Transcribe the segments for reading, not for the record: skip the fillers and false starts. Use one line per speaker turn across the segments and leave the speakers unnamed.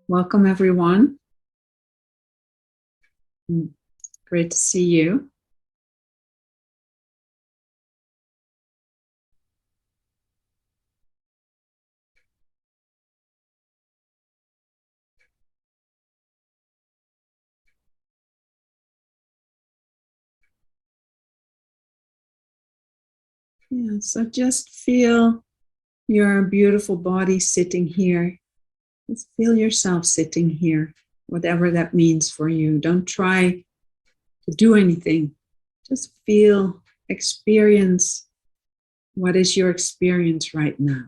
Welcome, everyone. Great to see you. Yeah, so just feel your beautiful body sitting here. Just feel yourself sitting here, whatever that means for you. Don't try to do anything. Just feel, experience what is your experience right now.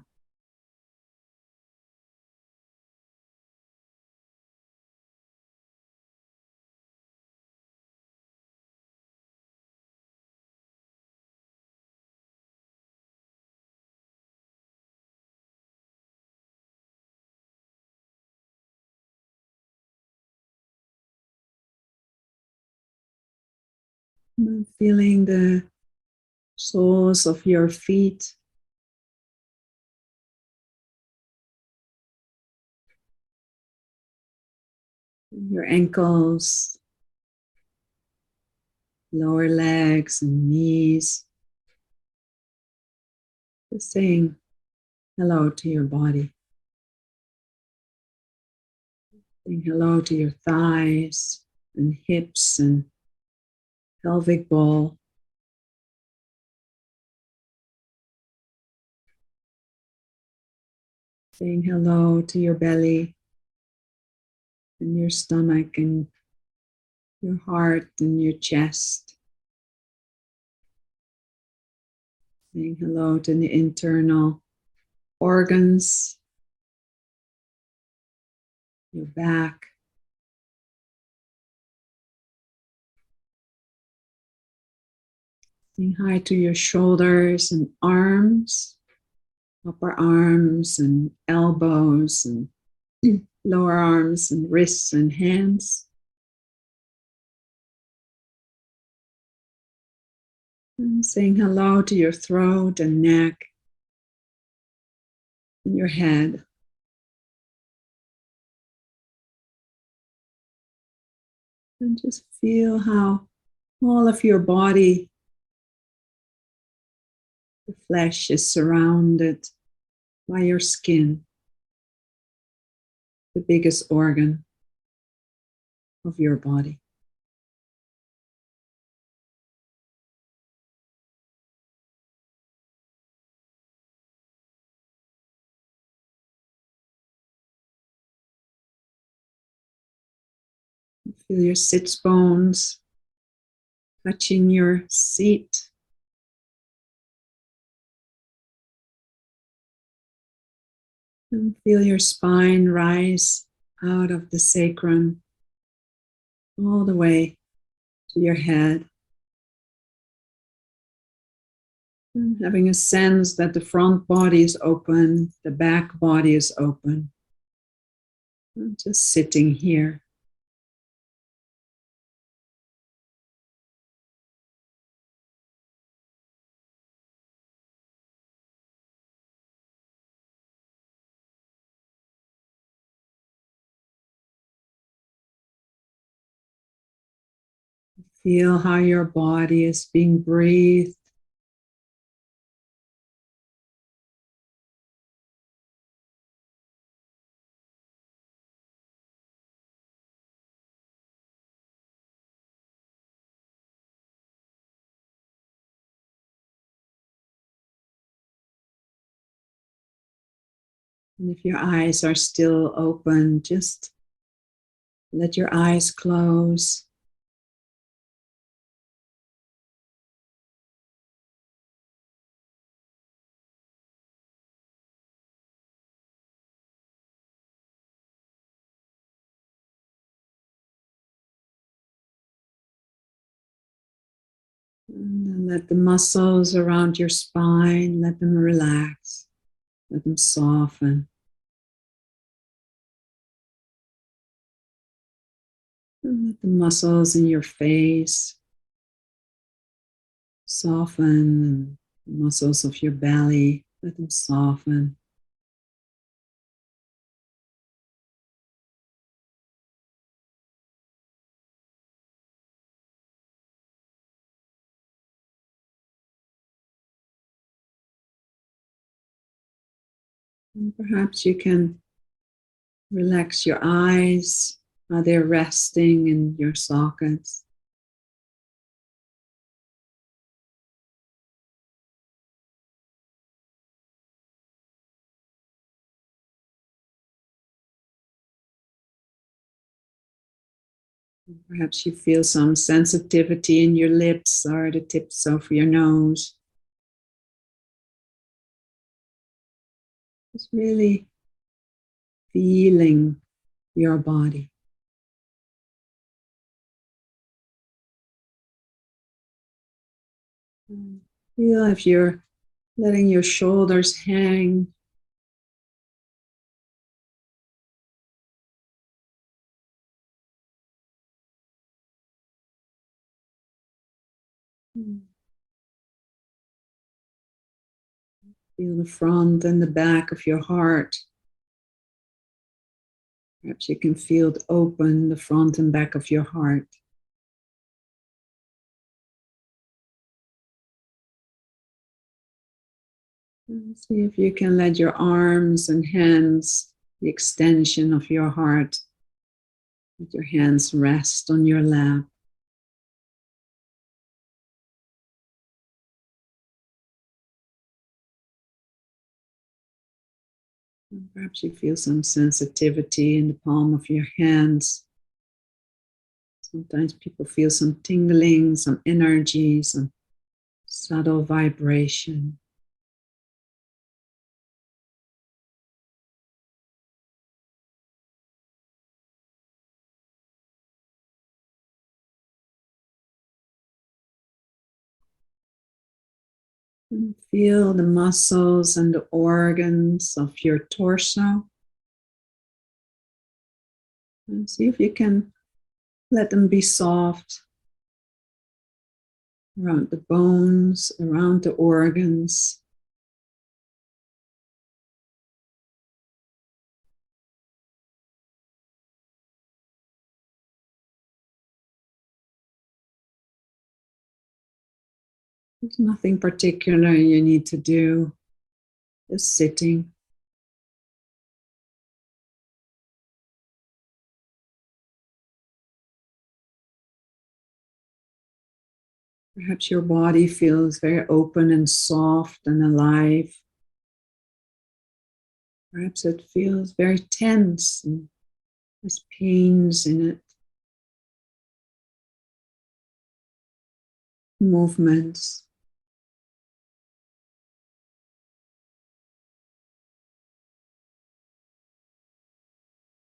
Feeling the soles of your feet, your ankles, lower legs and knees. Just saying hello to your body. Saying hello to your thighs and hips and pelvic bowl. Saying hello to your belly and your stomach and your heart and your chest. Saying hello to the internal organs, your back. Saying hi to your shoulders and arms, upper arms and elbows and lower arms and wrists and hands. And saying hello to your throat and neck and your head. And just feel how all of your body, the flesh, is surrounded by your skin, the biggest organ of your body. Feel your sits bones touching your seat. And feel your spine rise out of the sacrum all the way to your head. And having a sense that the front body is open, the back body is open. And just sitting here. Feel how your body is being breathed. And if your eyes are still open, just let your eyes close. And then let the muscles around your spine, let them relax, let them soften. And let the muscles in your face soften, and the muscles of your belly, let them soften. And perhaps you can relax your eyes while they're resting in your sockets. Perhaps you feel some sensitivity in your lips or the tips of your nose. Just really feeling your body. Feel if you're letting your shoulders hang. Feel the front and the back of your heart. Perhaps you can feel it open, the front and back of your heart. And see if you can let your arms and hands, the extension of your heart, let your hands rest on your lap. And perhaps you feel some sensitivity in the palm of your hands. Sometimes people feel some tingling, some energy, some subtle vibration. And feel the muscles and the organs of your torso. And see if you can let them be soft around the bones, around the organs. There's nothing particular you need to do, just sitting. Perhaps your body feels very open and soft and alive. Perhaps it feels very tense and there's pains in it. Movements.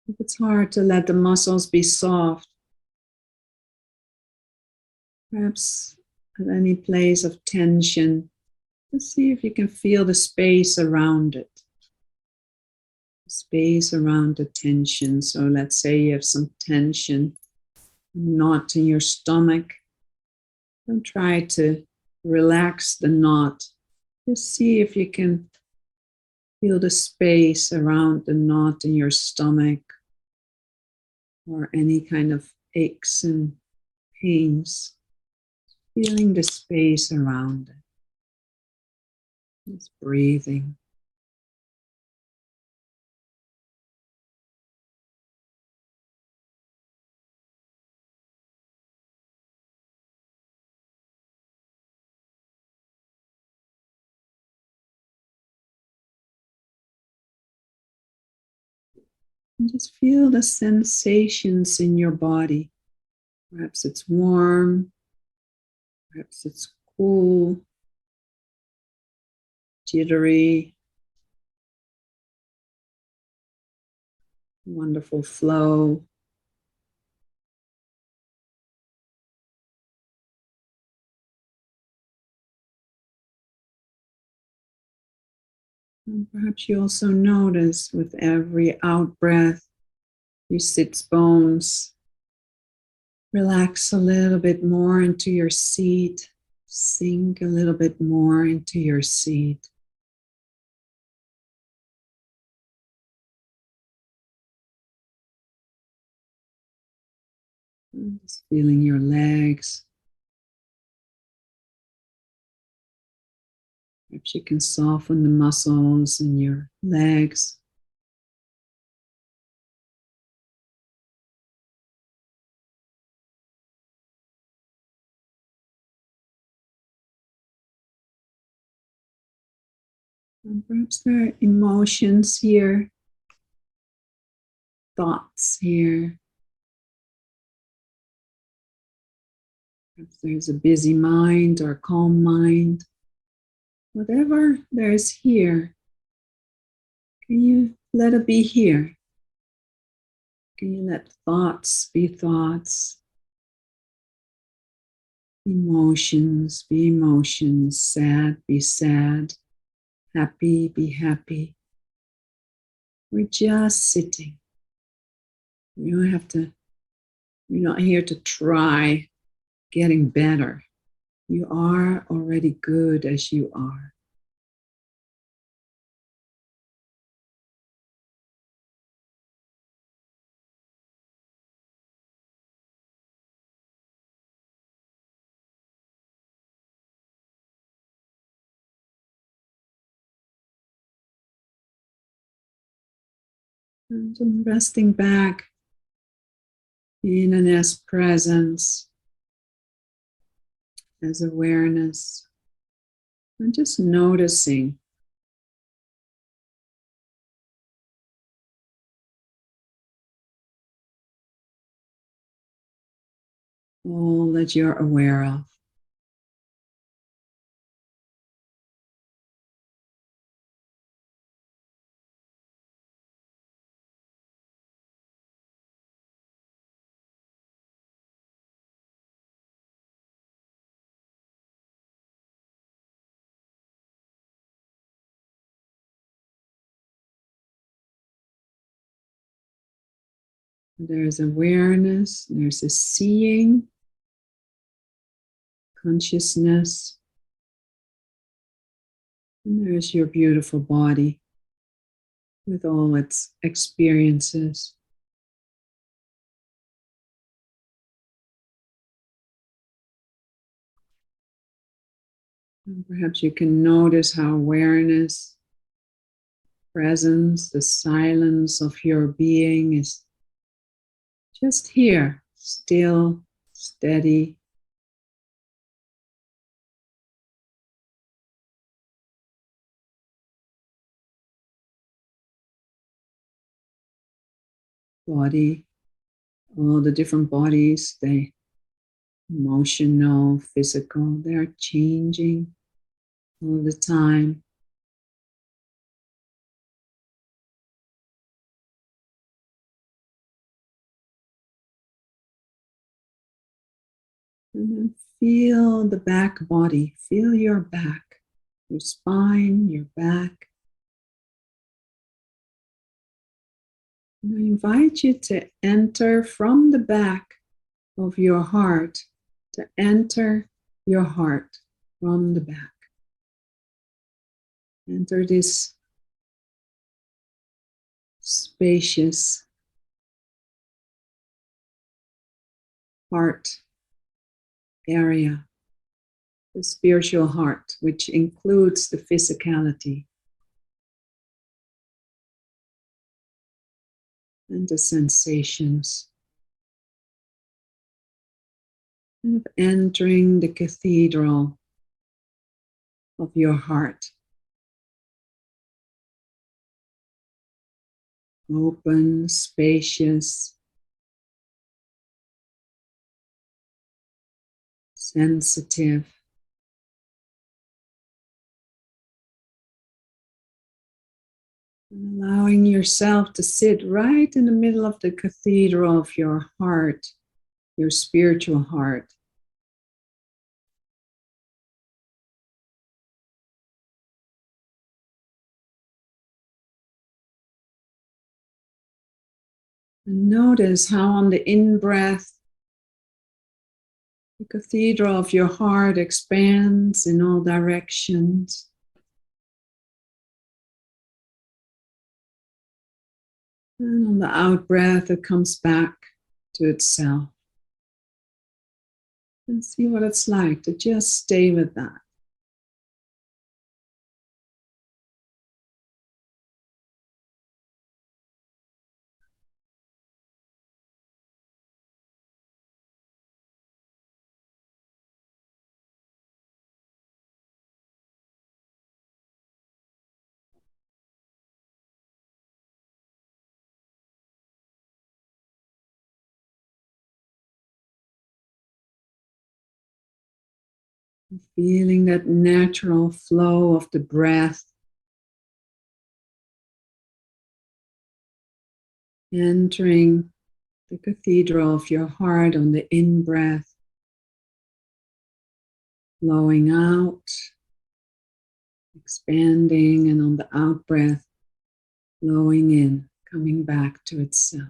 If it's hard to let the muscles be soft, perhaps at any place of tension, just see if you can feel the space around it. Space around the tension. So let's say you have some tension, knot in your stomach. Don't try to relax the knot. Just see if you can feel the space around the knot in your stomach or any kind of aches and pains. Feeling the space around it. Just breathing. And just feel the sensations in your body. Perhaps it's warm, perhaps it's cool, jittery, wonderful flow. And perhaps you also notice with every out breath, your sits bones relax a little bit more into your seat, sink a little bit more into your seat. And just feeling your legs, Perhaps you can soften the muscles in your legs. And perhaps there are emotions here, thoughts here. Perhaps there's a busy mind or a calm mind. Whatever there is here, can you let it be here? Can you let thoughts be thoughts? Emotions be emotions, sad be sad, happy be happy. We're just sitting. We don't have to, we're not here to try getting better. You are already good as you are. And resting back in and as presence, as awareness, and just noticing all that you're aware of. There's awareness, there's a seeing, consciousness, and there's your beautiful body with all its experiences. And perhaps you can notice how awareness, presence, the silence of your being is just here, still, steady. Body, all the different bodies, they emotional, physical, they're changing all the time. And then feel the back body, feel your back, your spine, your back. And I invite you to enter from the back of your heart, to enter your heart from the back. Enter this spacious heart area, the spiritual heart, which includes the physicality and the sensations. Kind of entering the cathedral of your heart. Open, spacious, sensitive. And allowing yourself to sit right in the middle of the cathedral of your heart, your spiritual heart. And notice how on the in-breath, the cathedral of your heart expands in all directions. And on the out-breath, it comes back to itself. And see what it's like to just stay with that. Feeling that natural flow of the breath entering the cathedral of your heart on the in-breath, flowing out, expanding, and on the out-breath, flowing in, coming back to itself.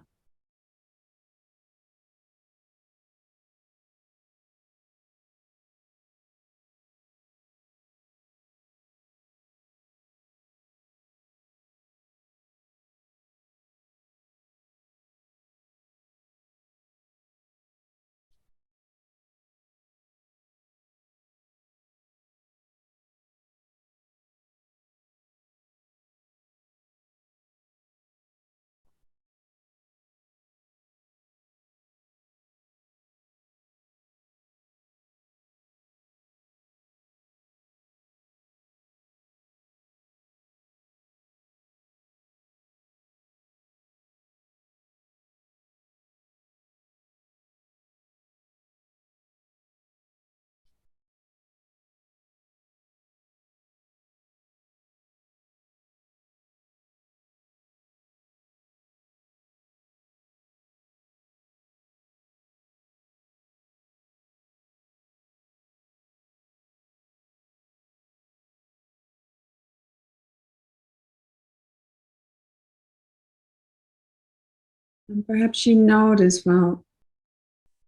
And perhaps you notice, well,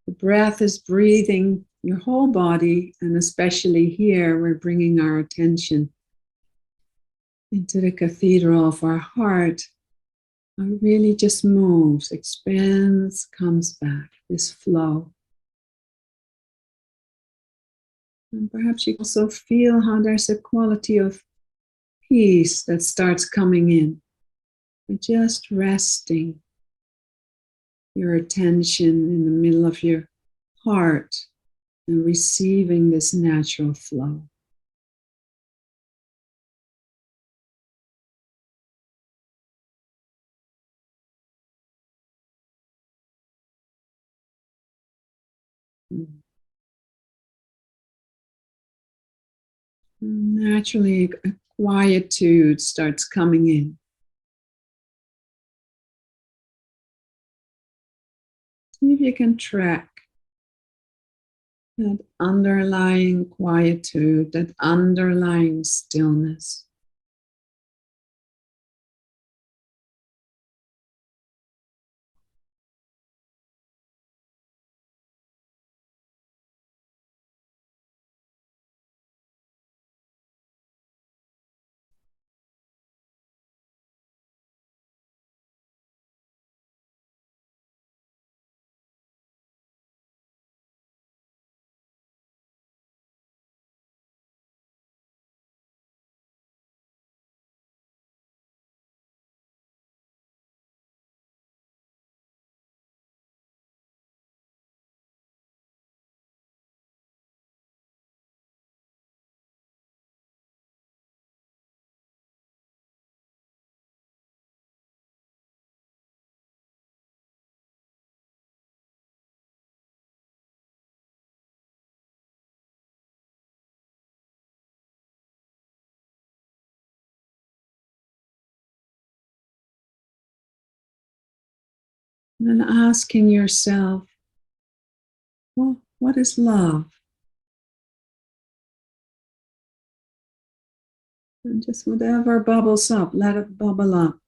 the breath is breathing your whole body, and especially here, we're bringing our attention into the cathedral of our heart. It really just moves, expands, comes back, this flow. And perhaps you also feel how there's a quality of peace that starts coming in. But just resting your attention in the middle of your heart and receiving this natural flow. Naturally, a quietude starts coming in. See if you can track that underlying quietude, that underlying stillness. And then asking yourself, well, what is love? And just whatever bubbles up, let it bubble up.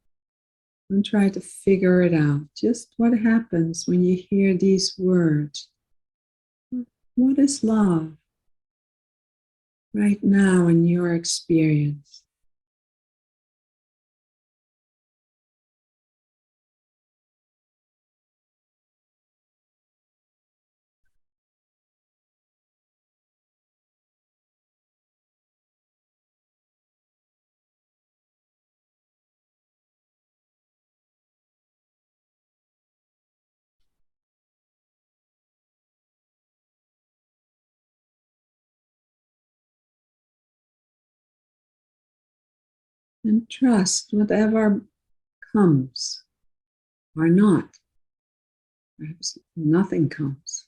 And try to figure it out. Just what happens when you hear these words? What is love right now in your experience? And trust whatever comes or not. Perhaps nothing comes.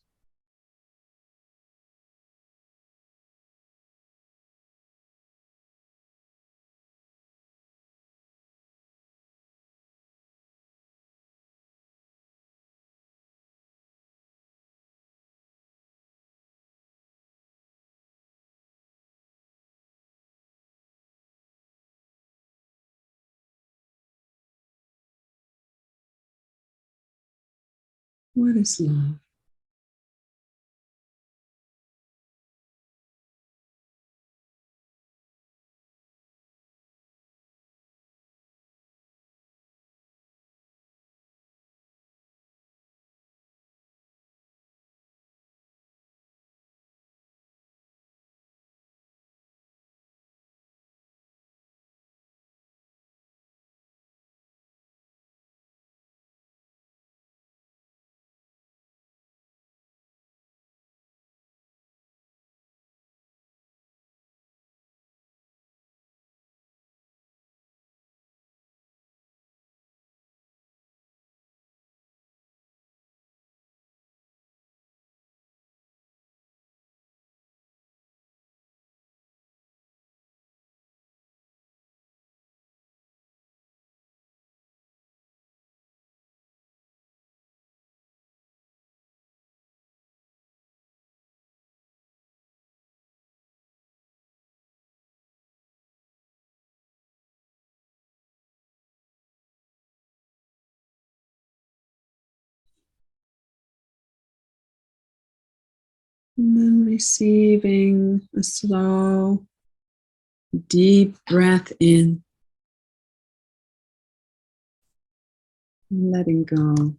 What is love? And then receiving a slow, deep breath in, letting go.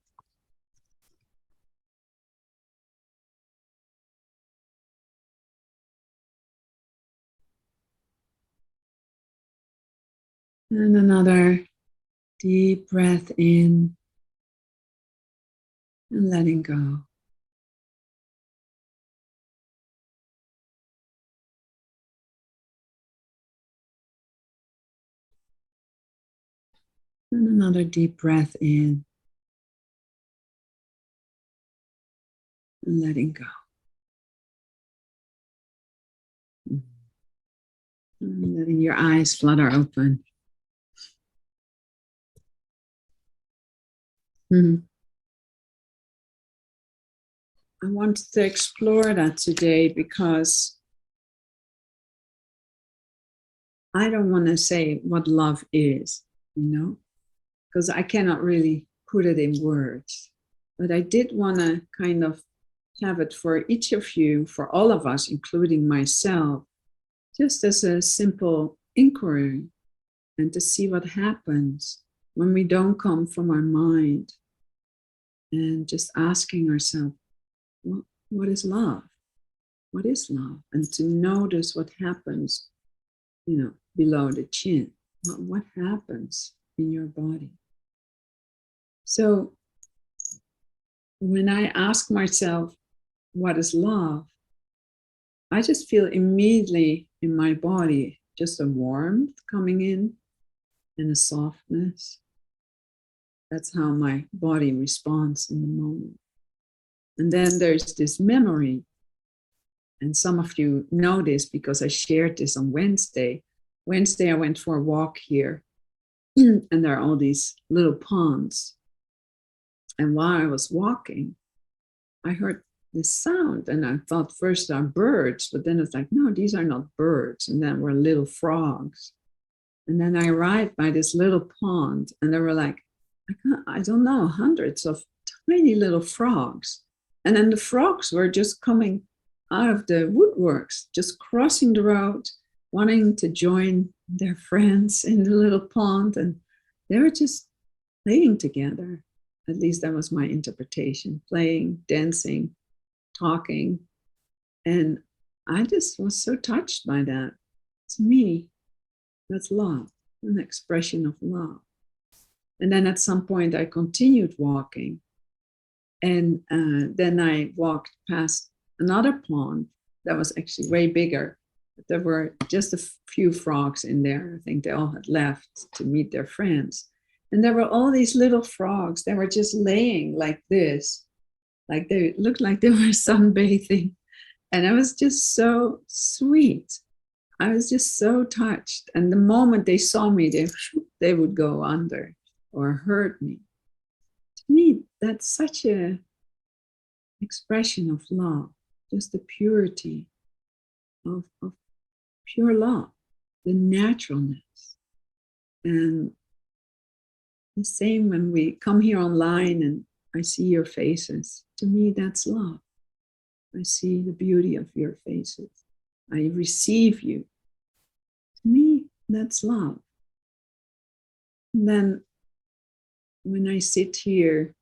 And another deep breath in and letting go. And another deep breath in and letting go. And letting your eyes flutter open. I wanted to explore that today because I don't want to say what love is, because I cannot really put it in words. But I did want to kind of have it for each of you, for all of us, including myself, just as a simple inquiry and to see what happens when we don't come from our mind and just asking ourselves, what is love? What is love? And to notice what happens, below the chin. What happens in your body? So when I ask myself, what is love? I just feel immediately in my body just a warmth coming in and a softness. That's how my body responds in the moment. And then there's this memory. And some of you know this because I shared this on Wednesday. Wednesday, I went for a walk here, and there are all these little ponds. And while I was walking, I heard this sound, and I thought first are birds, but then it's like, no, these are not birds. And then were little frogs. And then I arrived by this little pond, and there were like, I don't know, hundreds of tiny little frogs. And then the frogs were just coming out of the woodworks, just crossing the road, wanting to join their friends in the little pond. And they were just playing together. At least that was my interpretation. Playing, dancing, talking. And I just was so touched by that. To me, that's love, an expression of love. And then at some point, I continued walking. And then I walked past another pond that was actually way bigger. But there were just a few frogs in there. I think they all had left to meet their friends. And there were all these little frogs. They were just laying like this, like they looked like they were sunbathing. And it was just so sweet. I was just so touched. And the moment they saw me, they would go under or hurt me. To me, that's such an expression of love, just the purity of pure love, the naturalness. And the same when we come here online and I see your faces. To me, that's love. I see the beauty of your faces. I receive you. To me, that's love. And then when I sit here,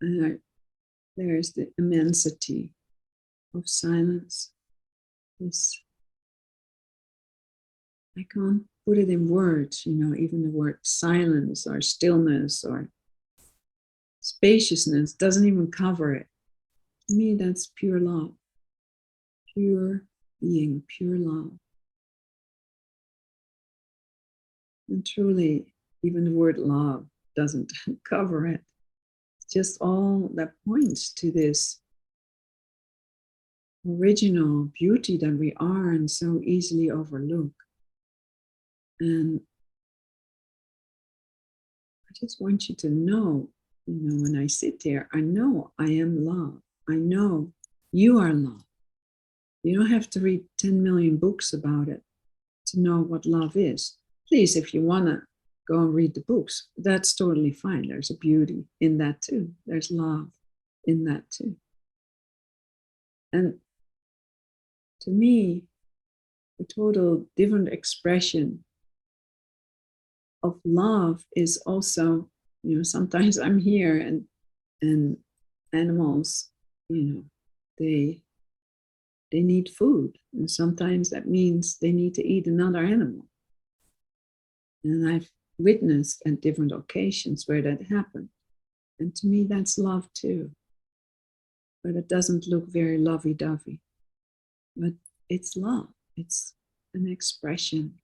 there's the immensity of silence. I can't put it in words, even the word silence or stillness or spaciousness doesn't even cover it. To me, that's pure love, pure being, pure love. And truly, even the word love doesn't cover it. It's just all that points to this original beauty that we are and so easily overlook. And I just want you to know, when I sit there, I know I am love. I know you are love. You don't have to read 10 million books about it to know what love is. Please, if you want to go and read the books, that's totally fine. There's a beauty in that too. There's love in that too. And to me, a total different expression of love is also, sometimes I'm here and animals, they need food. And sometimes that means they need to eat another animal. And I've witnessed at different occasions where that happened. And to me, that's love too. But it doesn't look very lovey-dovey. But it's love. It's an expression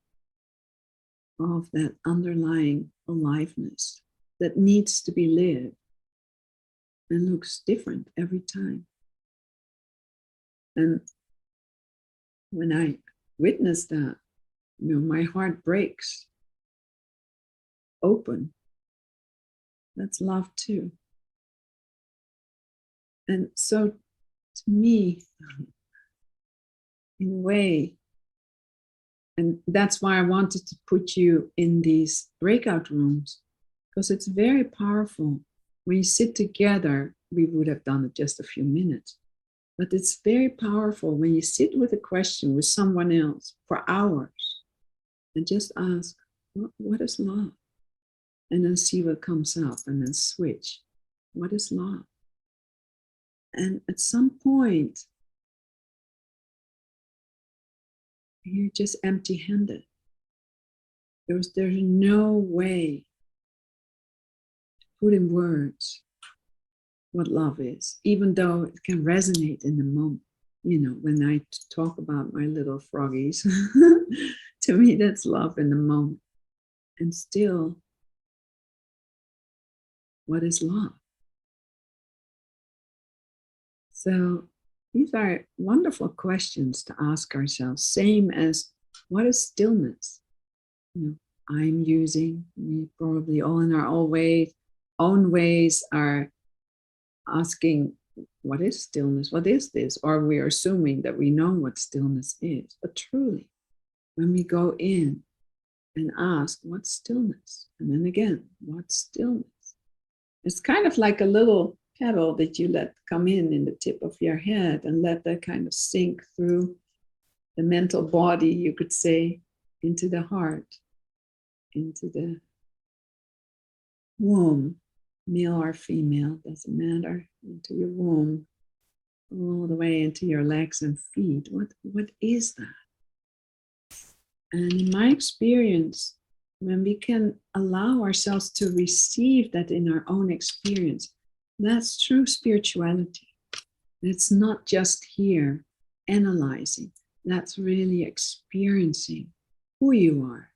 of that underlying aliveness that needs to be lived and looks different every time. And when I witness that, my heart breaks open. That's love too. And so to me, in a way, and that's why I wanted to put you in these breakout rooms, because it's very powerful. When you sit together, we would have done it just a few minutes, but it's very powerful when you sit with a question with someone else for hours and just ask, what is love? And then see what comes up and then switch. What is love? And at some point, you're just empty-handed. There's no way to put in words what love is, even though it can resonate in the moment. When I talk about my little froggies, to me, that's love in the moment. And still, what is love? So these are wonderful questions to ask ourselves, same as what is stillness? I'm using, we probably all in our own ways are asking, what is stillness? What is this? Or we are assuming that we know what stillness is. But truly, when we go in and ask, what's stillness? And then again, what's stillness? It's kind of like a little pebble that you let come in the tip of your head and let that kind of sink through the mental body, you could say, into the heart, into the womb, male or female, doesn't matter, into your womb, all the way into your legs and feet. What is that? And in my experience, when we can allow ourselves to receive that in our own experience, that's true spirituality. It's not just here analyzing, that's really experiencing who you are,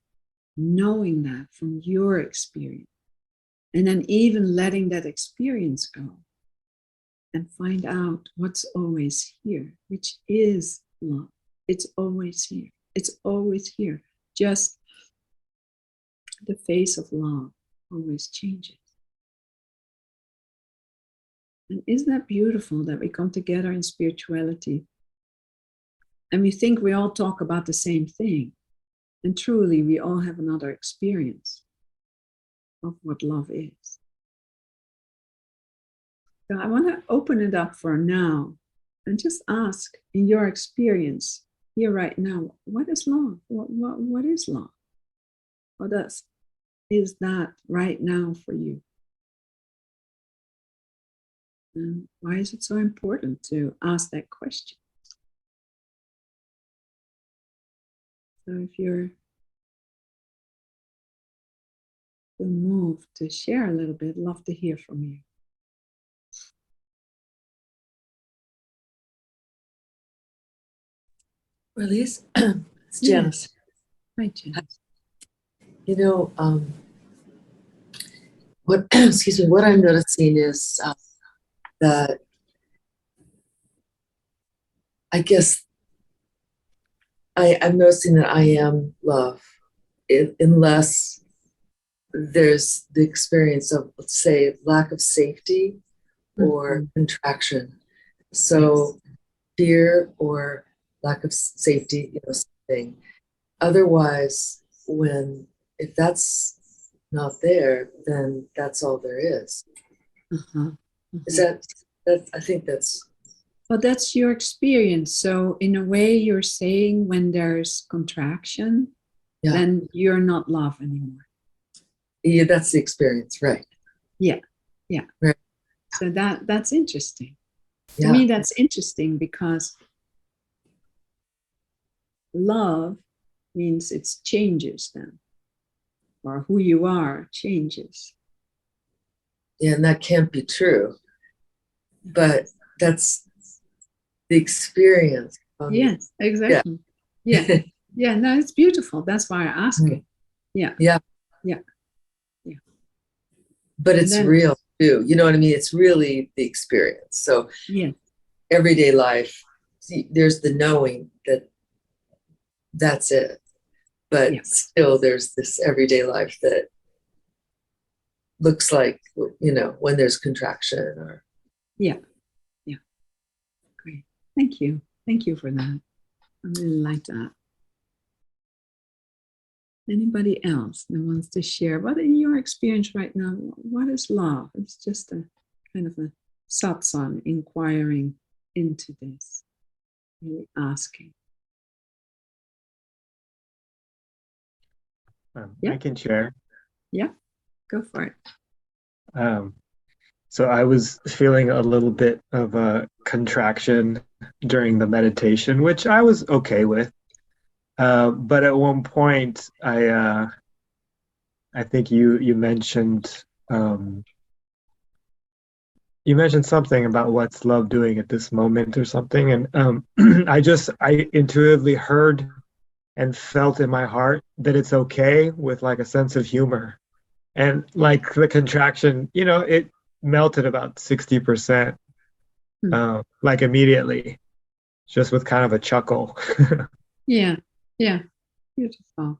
knowing that from your experience, and then even letting that experience go and find out what's always here, which is love. It's always here. It's always here. Just the face of love always changes. And isn't that beautiful that we come together in spirituality and we think we all talk about the same thing? And truly, we all have another experience of what love is. So I want to open it up for now and just ask, in your experience here right now, what is love? What is love? What is that right now for you? And why is it so important to ask that question? So if you're moved to share a little bit, love to hear from you.
Marlies, it's Janice.
Hi, Janice.
You know, what excuse me, what I'm noticing is that I guess I'm noticing that I am love, unless there's the experience of, let's say, lack of safety or contraction. So fear or lack of safety, something. Otherwise, if that's not there, then that's all there is. Is that I think that's.
Well, that's your experience. So in a way, you're saying when there's contraction, then you're not love anymore.
Yeah, that's the experience, right?
Yeah.
Right.
So that's interesting. To me, that's interesting because love means it changes then, or who you are changes.
Yeah, and that can't be true. But that's the experience.
Yes, exactly. Yeah. No, it's beautiful. That's why I ask it. Yeah.
But it's real too. You know what I mean? It's really the experience. So everyday life, there's the knowing that that's it. But still there's this everyday life that looks like, when there's contraction or.
Yeah. Great. Thank you. Thank you for that. I really like that. Anybody else that wants to share? What in your experience right now, what is love? It's just a kind of a satsang, inquiring into this, really asking.
I can share.
Yeah, go for it.
So I was feeling a little bit of a contraction during the meditation, which I was okay with. But at one point, I think you mentioned something about what's love doing at this moment or something, and I intuitively heard and felt in my heart that it's okay with like a sense of humor, and like the contraction, it melted about 60%, like immediately, just with kind of a chuckle.
Yeah. Beautiful.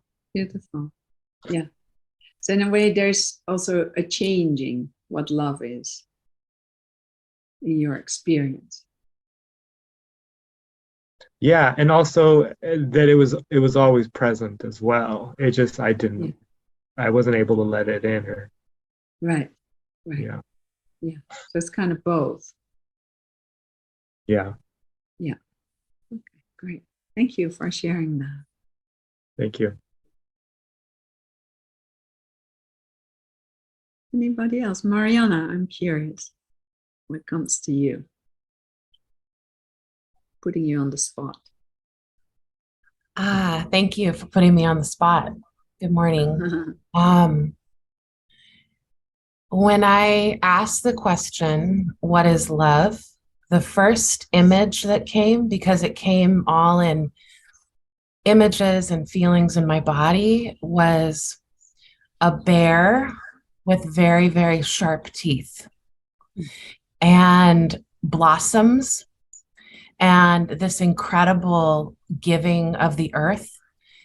Yeah. So in a way, there's also a changing what love is in your experience.
Yeah, and also that it was always present as well. It just I wasn't able to let it in.
Right.
Yeah.
So it's kind of both.
Yeah.
Okay, great. Thank you for sharing that.
Thank you.
Anybody else? Mariana, I'm curious. What comes to you? Putting you on the spot.
Thank you for putting me on the spot. Good morning. When I asked the question, what is love? The first image that came, because it came all in images and feelings in my body, was a bear with very, very sharp teeth and blossoms and this incredible giving of the earth,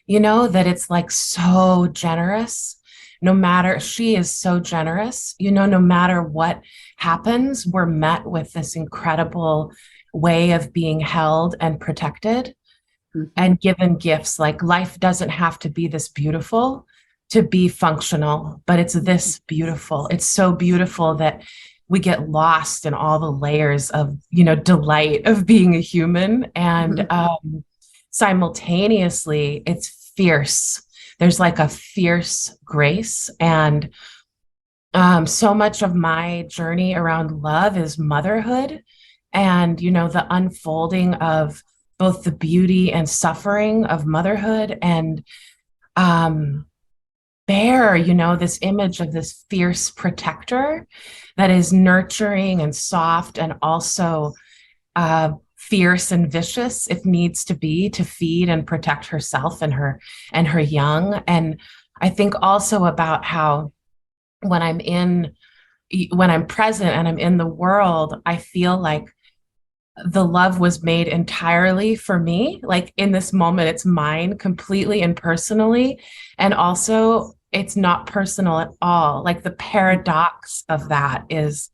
that it's like so generous. She is so generous, no matter what happens, we're met with this incredible way of being held and protected and given gifts. Like life doesn't have to be this beautiful to be functional, but it's this beautiful. It's so beautiful that we get lost in all the layers of, you know, delight of being a human. And simultaneously, it's fierce. There's like a fierce grace. And so much of my journey around love is motherhood and, you know, the unfolding of both the beauty and suffering of motherhood, and bear, you know, this image of this fierce protector that is nurturing and soft and also fierce and vicious if needs to be, to feed and protect herself and her young. And I think also about how when I'm present and I'm in the world, I feel like the love was made entirely for me. Like in this moment, it's mine completely and personally. And also, it's not personal at all. Like the paradox of that is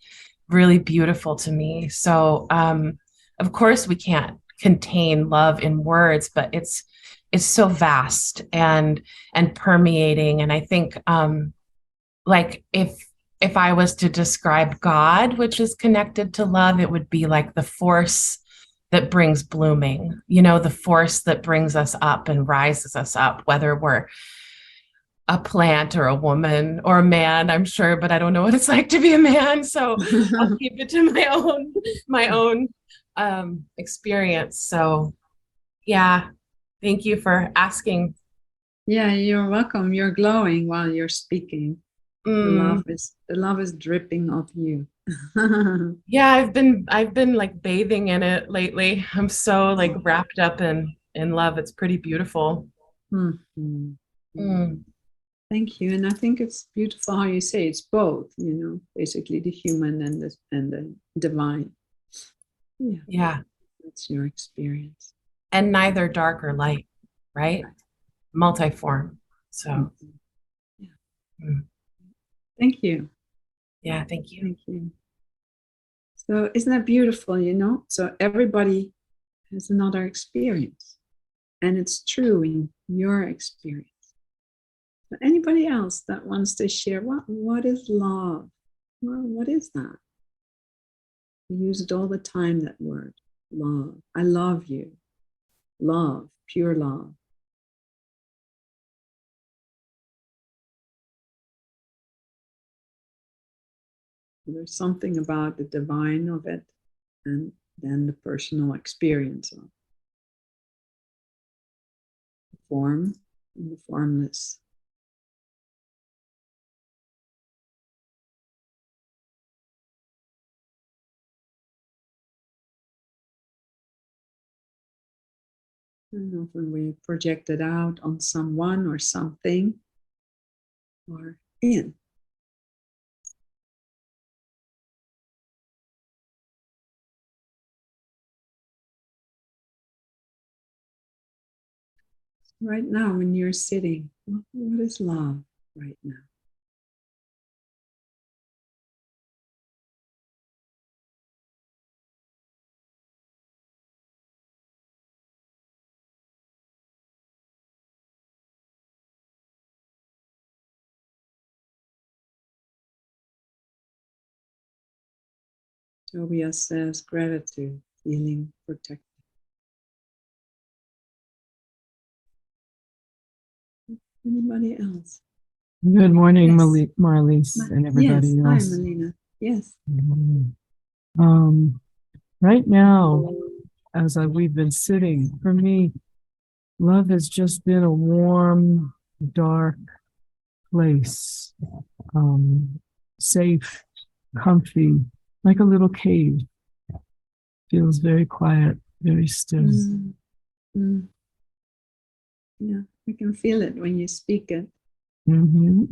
really beautiful to me. So, of course, we can't contain love in words, but it's so vast and permeating. And I think, like if I was to describe God, which is connected to love, it would be like the force that brings blooming, you know, the force that brings us up and rises us up, whether we're a plant or a woman or a man, I'm sure, but I don't know what it's like to be a man. So I'll keep it to my own experience. So yeah, thank you for asking.
Yeah, you're welcome. You're glowing while you're speaking. The love is dripping off you.
Yeah, I've been like bathing in it lately. I'm so like wrapped up in love. It's pretty beautiful.
Mhm.
Mm.
Thank you. And I think it's beautiful how you say it's both, you know, basically the human and the divine. Yeah,
Yeah.
that's your experience.
And neither dark or light, right? Multiform. So
Mhm. Yeah.
mm.
Thank you.
Yeah, thank you.
Thank you. So isn't that beautiful, you know? So everybody has another experience. And it's true in your experience. But anybody else that wants to share, what is love? Well, what is that? We use it all the time, that word, love. I love you. Love, pure love. There's something about the divine of it, and then the personal experience of the form and the formless. And often we project it out on someone or something or in. Right now, when you're sitting, what is love right now? Tobia says gratitude, feeling protected. Anybody else?
Good morning,
Yes.
Marlies and everybody
Yes. Hi,
else.
Melina. Yes.
Um, right now, we've been sitting, for me, love has just been a warm, dark place, safe, comfy, like a little cave. Feels very quiet, very still.
Mm. Mm. Yeah, I can feel it when you speak it.
Mm-hmm.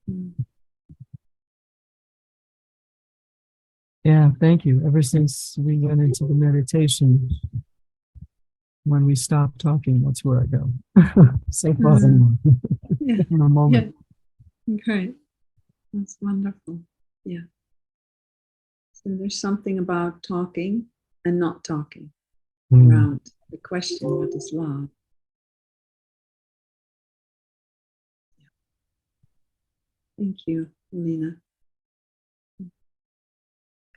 Mm.
Yeah, thank you. Ever since we went into the meditation, when we stop talking, that's where I go. So far,
Yeah.
in a moment.
Yeah. Great. That's wonderful. Yeah. So there's something about talking and not talking around the question, what is love? Yeah. Thank you, Melina.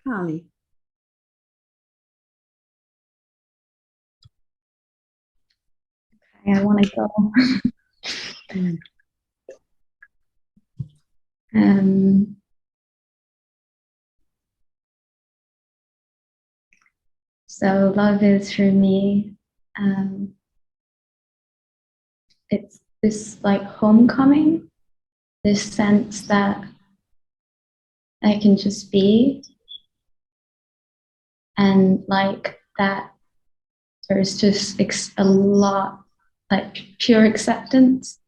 Kali.
I want to go.
Mm.
Um, so love is for me, it's this like homecoming, this sense that I can just be, and like that there's just a lot, like pure acceptance.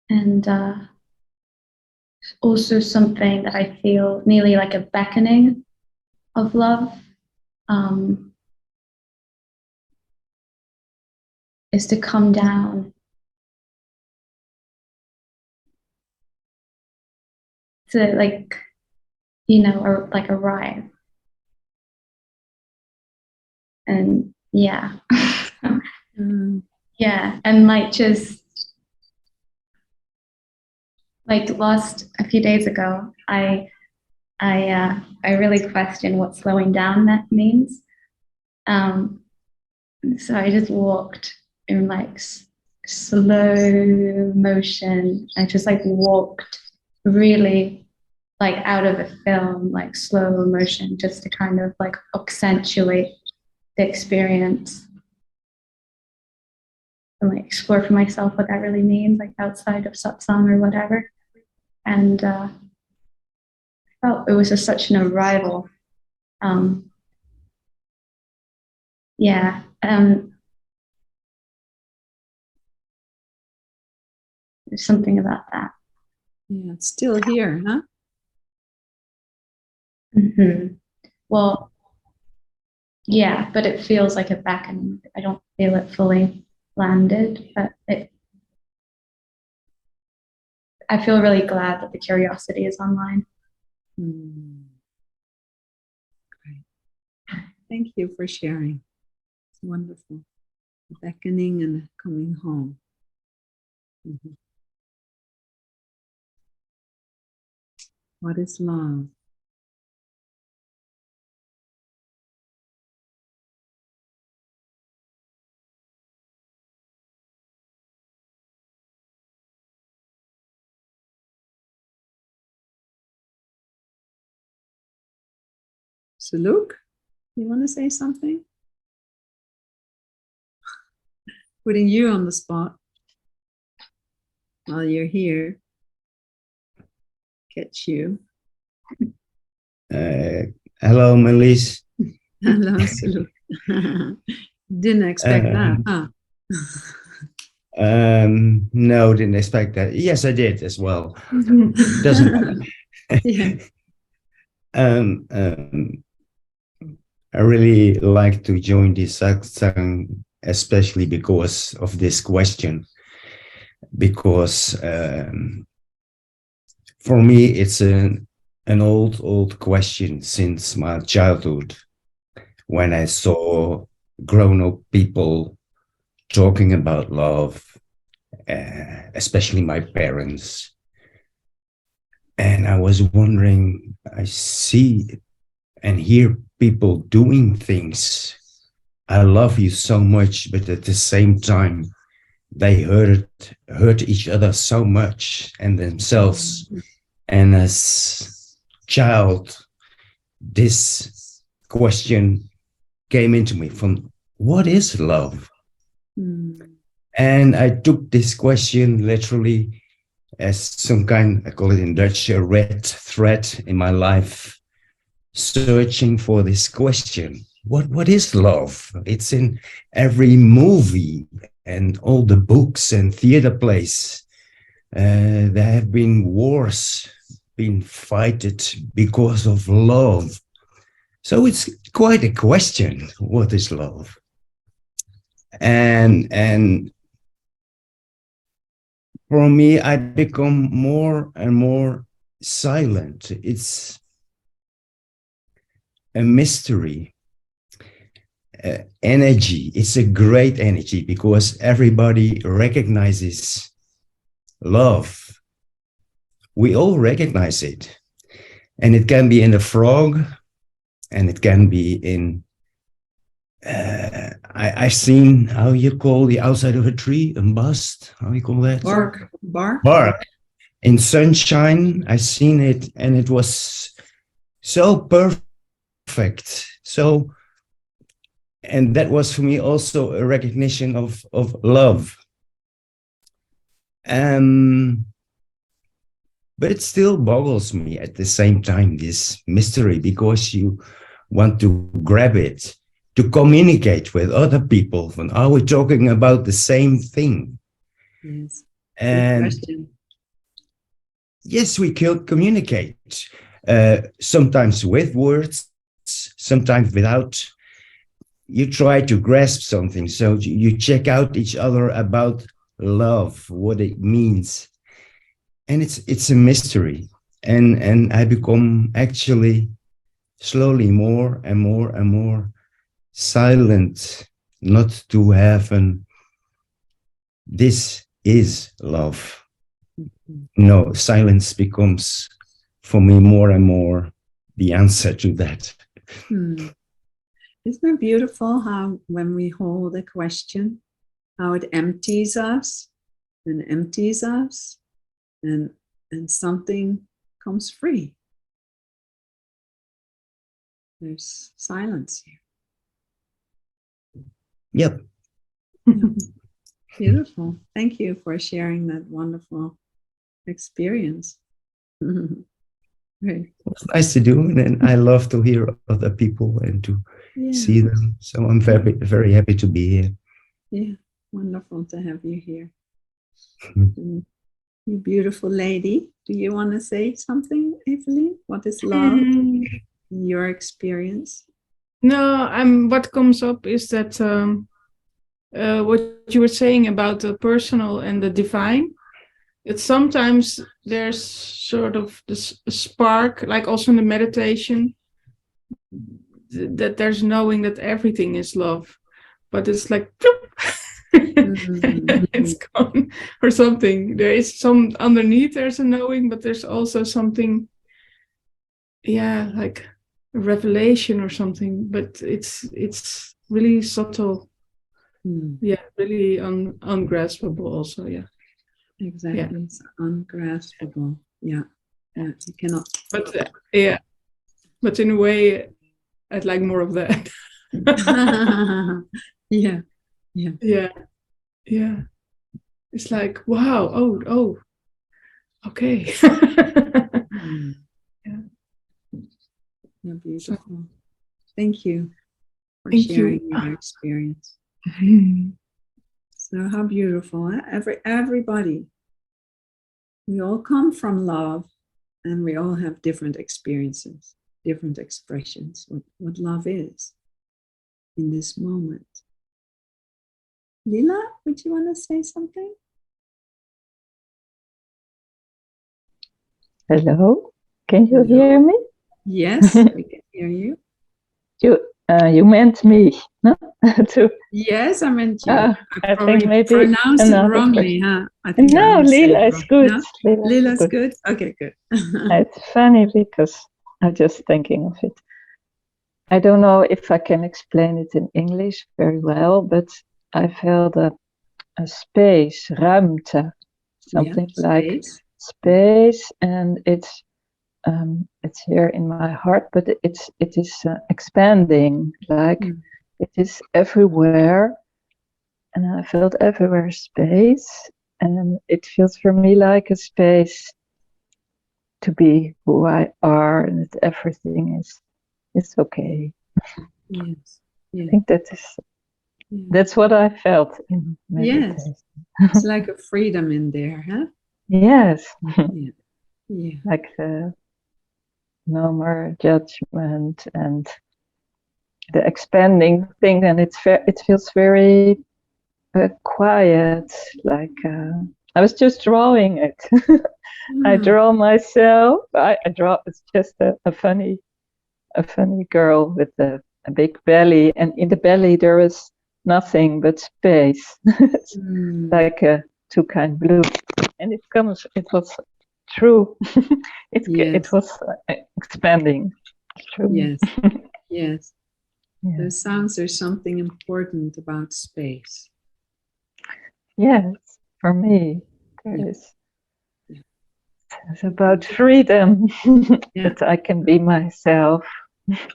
And also something that I feel nearly like a beckoning of love, is to come down, to like, or like arrive. And yeah.
Mm.
Yeah, and like just like last a few days ago, I really questioned what slowing down means. So I just walked in like slow motion. I just like walked really like out of a film, like slow motion, just to kind of like accentuate the experience and like explore for myself what that really means, like outside of satsang or whatever. And I felt it was just such an arrival. Yeah. There's something about that.
Yeah, it's still here, huh?
Mm-hmm. Well, yeah, but it feels like a beckoning. I don't feel it fully landed, but I feel really glad that the curiosity is online.
Mm. Great. Thank you for sharing. It's wonderful. The beckoning and coming home. Mhm. What is love? Saluk, you want to say something? Putting you on the spot while you're here. Catch you.
Hello, Marlies.
Hello, Saluk. Didn't expect that, huh?
No, didn't expect that. Yes, I did as well. Doesn't matter.
Yeah.
I really like to join this satsang, especially because of this question. Because for me, it's an old question since my childhood, when I saw grown-up people talking about love, especially my parents. And I was wondering, I see and hear people doing things. I love you so much, but at the same time, they hurt each other so much and themselves. And as child, this question came into me from, what is love?
Mm.
And I took this question literally as some kind, I call it in Dutch, a red thread in my life, searching for this question. What is love? It's in every movie and all the books and theater plays. There have been wars, been fighted because of love. So it's quite a question. What is love? And for me, I become more and more silent. It's a mystery. Energy. It's a great energy because everybody recognizes love. we all recognize it. And it can be in a frog, and it can be in, I've seen, how you call the outside of a tree, a bust, how you call that?
Bark. Bark.
Bark. In sunshine, I've seen it, and it was so perfect. So, and that was for me also a recognition of love. But it still boggles me at the same time, this mystery, because you want to grab it, to communicate with other people. And are we talking about the same thing?
Yes. Good
And
question.
yes, we can communicate, sometimes with words, sometimes without. You try to grasp something, so you check out each other about love, what it means, and it's a mystery. And I become actually slowly more and more and more silent, not to have an this is love. No, silence becomes for me more and more the answer to that.
Isn't it beautiful how when we hold a question, how it empties us and empties us, and something comes free. There's silence here.
Yep.
Beautiful. Thank you for sharing that wonderful experience. Great.
It's nice to do, and I love to hear other people and to see them. So I'm very, very happy to be here.
Yeah, wonderful to have you here. You beautiful lady. Do you want to say something, Evelyn? What is love in your experience?
No, what comes up is that what you were saying about the personal and the divine. That sometimes there's sort of this spark, like also in the meditation, that there's knowing that everything is love, but it's like it's gone or something. There is some underneath, there's a knowing, but there's also something, like a revelation or something, but it's really subtle. Really ungraspable also.
Exactly. It's ungraspable. Yeah, you cannot.
But but in a way, I'd like more of that.
Yeah.
It's like, wow. Oh, okay.
Yeah, beautiful. Thank you for
Thank
sharing
you.
your experience. So how beautiful. Everybody. We all come from love, and we all have different experiences, different expressions, what love is in this moment. Lila, would you want to say something?
Hello, can you
Hello.
hear me?
Yes, we can hear you.
You meant me, no?
Yes, I meant you.
I
probably
think maybe
pronounced it
another
wrongly,
question.
huh? I think I
No,
always say it
Lila is
wrong.
good.
No? Lila's good. Okay, good.
It's funny because I'm just thinking of it. I don't know if I can explain it in English very well, but I felt a space, ruimte, something like space, and it's here in my heart, but it is expanding, like it is everywhere, and I felt everywhere space, and it feels for me like a space to be who I are, and that everything is okay.
Yes.
I think that's what I felt in meditation.
Yes. It's like a freedom in there, huh?
Yes.
Yeah.
Like no more judgment and the expanding thing, and it feels very quiet. Like I was just drawing it. I draw myself. I draw. It's just a funny girl with a big belly, and in the belly there is nothing but space. Like a toucan blue, and it was true. It
Yes.
was expanding. True.
Yes. Yes.
Yeah.
There sounds there's something important about space.
Yes, for me, there
Yeah.
is.
Yeah.
It's about freedom.
Yeah.
That I can be myself.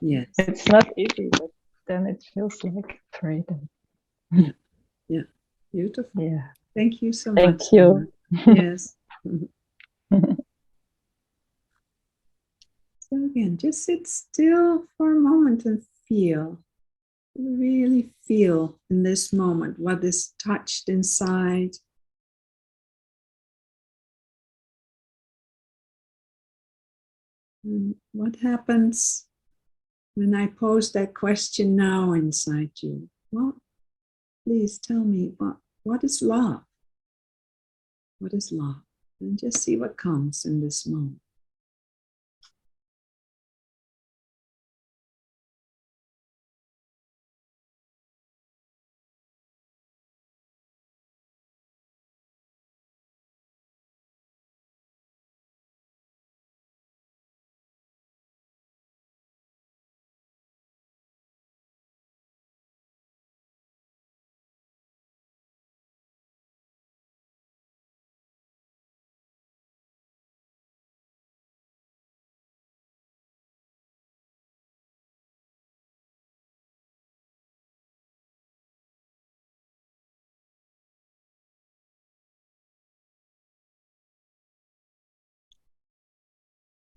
Yes.
It's not easy, but then it feels like freedom.
Yeah. Yeah. Beautiful.
Yeah.
Thank you so
Thank
much.
you.
Anna. Yes. So again, just sit still for a moment and feel. Really feel in this moment what is touched inside. And what happens when I pose that question now inside you? Well, please tell me what is love? What is love? And just see what comes in this moment.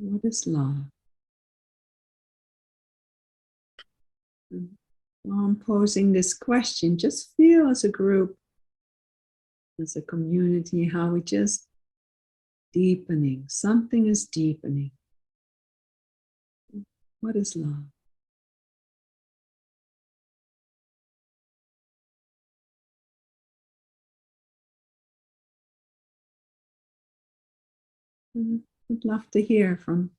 What is love? And while I'm posing this question, just feel as a group, as a community, how we just deepening. Something is deepening. What is love? I'd love to hear from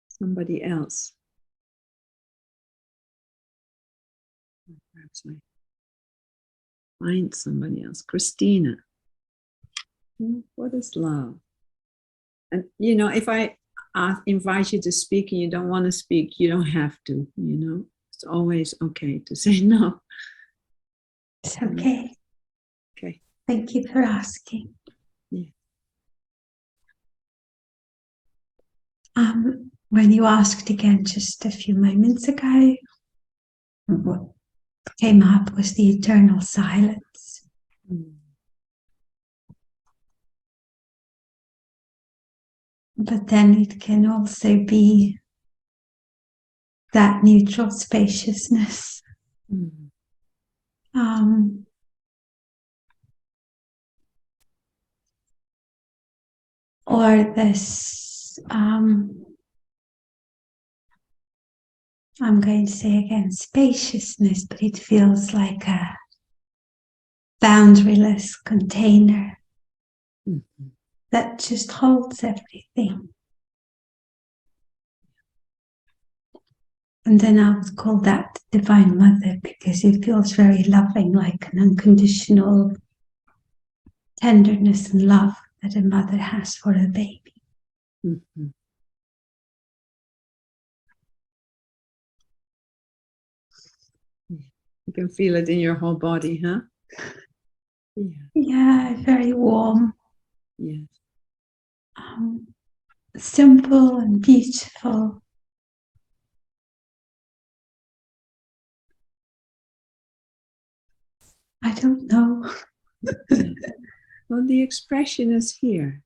somebody else. Perhaps I find somebody else. Christina, what is love? And if I invite you to speak and you don't want to speak, you don't have to. It's always okay to say no.
It's okay.
Okay.
Thank you for asking.
Yeah.
When you asked again just a few moments ago, what came up was the eternal silence. But then it can also be that neutral spaciousness. Or this, I'm going to say again, spaciousness, but it feels like a boundaryless container that just holds everything. And then I would call that Divine Mother because it feels very loving, like an unconditional tenderness and love that a mother has for a baby.
Mm-hmm. You can feel it in your whole body, huh? Yeah.
Yeah, very warm.
Yes.
Simple and beautiful. I don't know.
Well, the expression is here.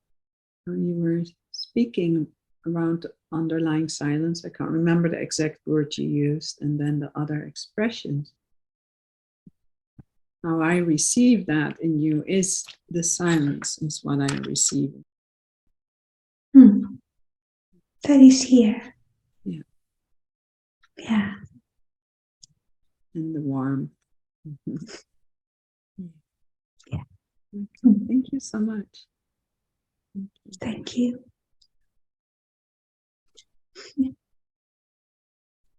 When you were speaking around underlying silence, I can't remember the exact word you used, and then the other expressions. How I receive that in you is the silence, is what I receive.
That is here.
Yeah.
Yeah.
And the warmth.
Yeah.
Okay. Thank you so much.
Thank you.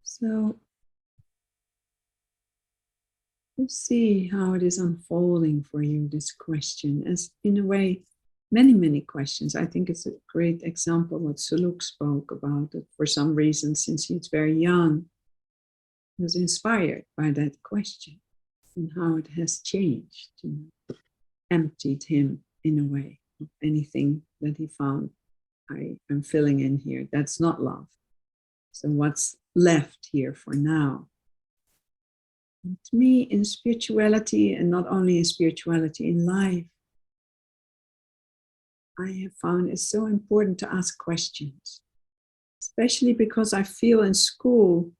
So let's see how it is unfolding for you, this question, as in a way, many, many questions. I think it's a great example what Suluk spoke about. That for some reason, since he's very young, he was inspired by that question and how it has changed, emptied him in a way of anything that he found. I'm filling in here. That's not love. So what's left here for now? And to me, in spirituality, and not only in spirituality, in life, I have found it's so important to ask questions, especially because I feel in school,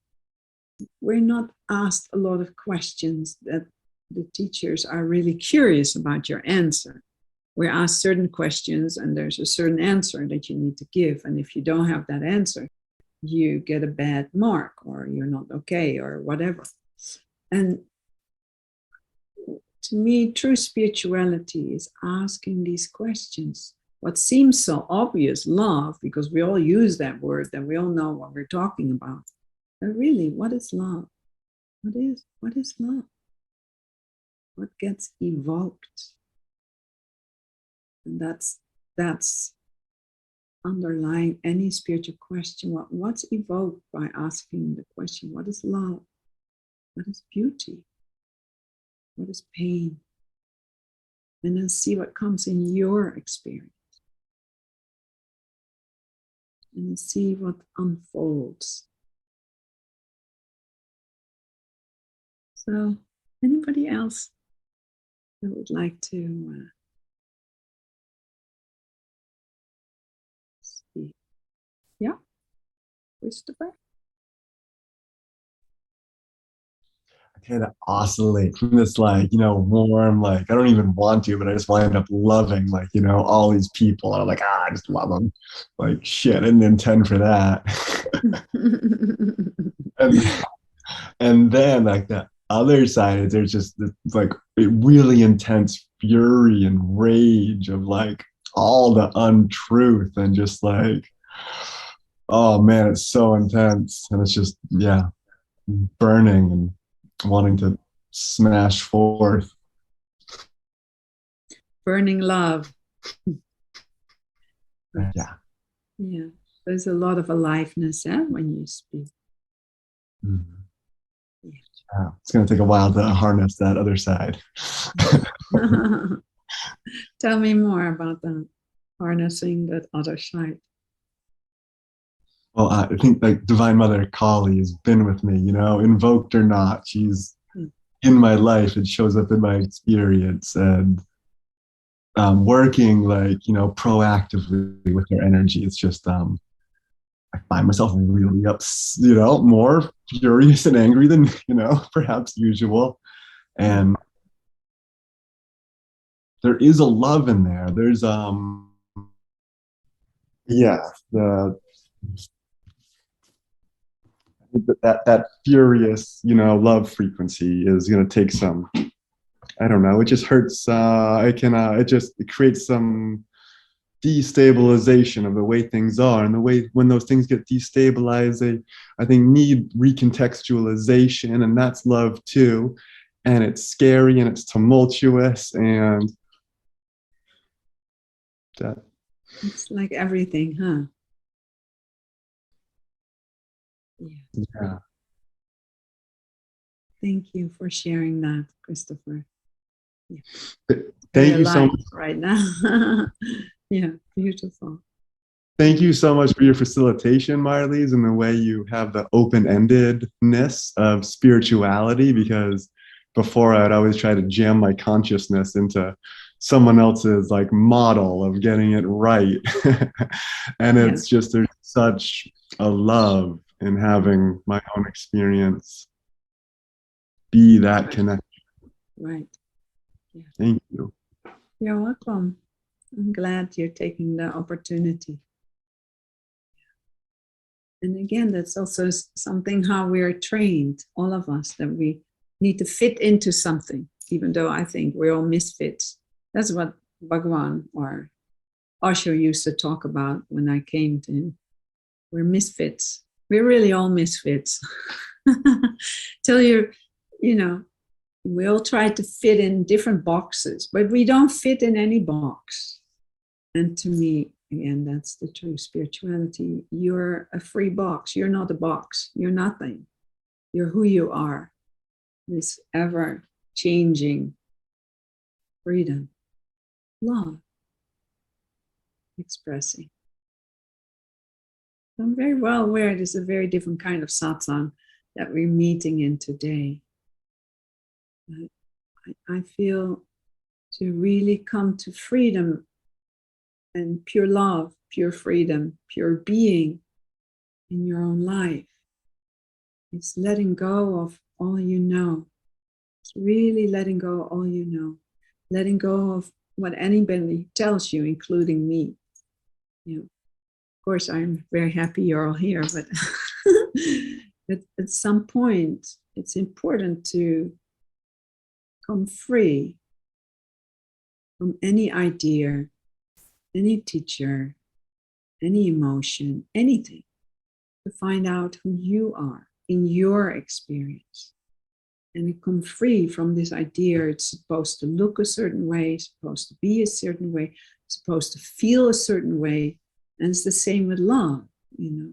we're not asked a lot of questions that the teachers are really curious about your answer. We're asked certain questions and there's a certain answer that you need to give. And if you don't have that answer, you get a bad mark or you're not okay or whatever. And to me, true spirituality is asking these questions. What seems so obvious, love, because we all use that word, that we all know what we're talking about. But really, what is love? What is love? What gets evoked? And that's underlying any spiritual question. What's evoked by asking the question, what is love? What is beauty? What is pain? And then see what comes in your experience. And see what unfolds. So, anybody else that would like to speak? Yeah, Christopher?
I kind of oscillate from this, like, warm, like, I don't even want to, but I just wind up loving, like, all these people. And I'm like, I just love them. Like, shit, I didn't intend for that. and then, like, the other side, there's just this, like, really intense fury and rage of, like, all the untruth and just, like, oh, man, it's so intense. And it's just, yeah, burning and wanting to smash forth.
Burning love.
Yeah.
Yeah. There's a lot of aliveness when you speak.
Mm-hmm. Yeah. It's going to take a while to harness that other side.
Tell me more about that, harnessing that other side.
Well, I think like Divine Mother Kali has been with me, invoked or not. She's in my life. It shows up in my experience, and working like, proactively with her energy. It's just, I find myself really more furious and angry than, perhaps usual. And there is a love in there. There's, that furious, love frequency is going to take some, I don't know, it just hurts. It creates some destabilization of the way things are, and the way when those things get destabilized, they, I think, need recontextualization, and that's love too. And it's scary and it's tumultuous, and that.
It's like everything, huh?
Yeah.
Thank you for sharing that, Christopher. Yeah.
Thank you so much
right now. Yeah, beautiful.
Thank you so much for your facilitation, Marlies, and the way you have the open-endedness of spirituality, because before I'd always try to jam my consciousness into someone else's like model of getting it right. And it's just, there's such a love in having my own experience be that connection.
Right. Yeah.
Thank you.
You're welcome. I'm glad you're taking the opportunity. And again, that's also something how we're trained, all of us, that we need to fit into something, even though I think we're all misfits. That's what Bhagwan or Osho used to talk about when I came to him. We're misfits. We're really all misfits. Till we all try to fit in different boxes, but we don't fit in any box. And to me, again, that's the true spirituality. You're a free box. You're not a box. You're nothing. You're who you are. This ever changing freedom, love, expressing. I'm very well aware this is a very different kind of satsang that we're meeting in today. I feel to really come to freedom and pure love, pure freedom, pure being in your own life. It's letting go of all you know. It's really letting go of all you know. Letting go of what anybody tells you, including me. You know, of course, I'm very happy you're all here, but at some point, it's important to come free from any idea, any teacher, any emotion, anything, to find out who you are in your experience. And come free from this idea it's supposed to look a certain way, supposed to be a certain way, supposed to feel a certain way. And it's the same with love, you know.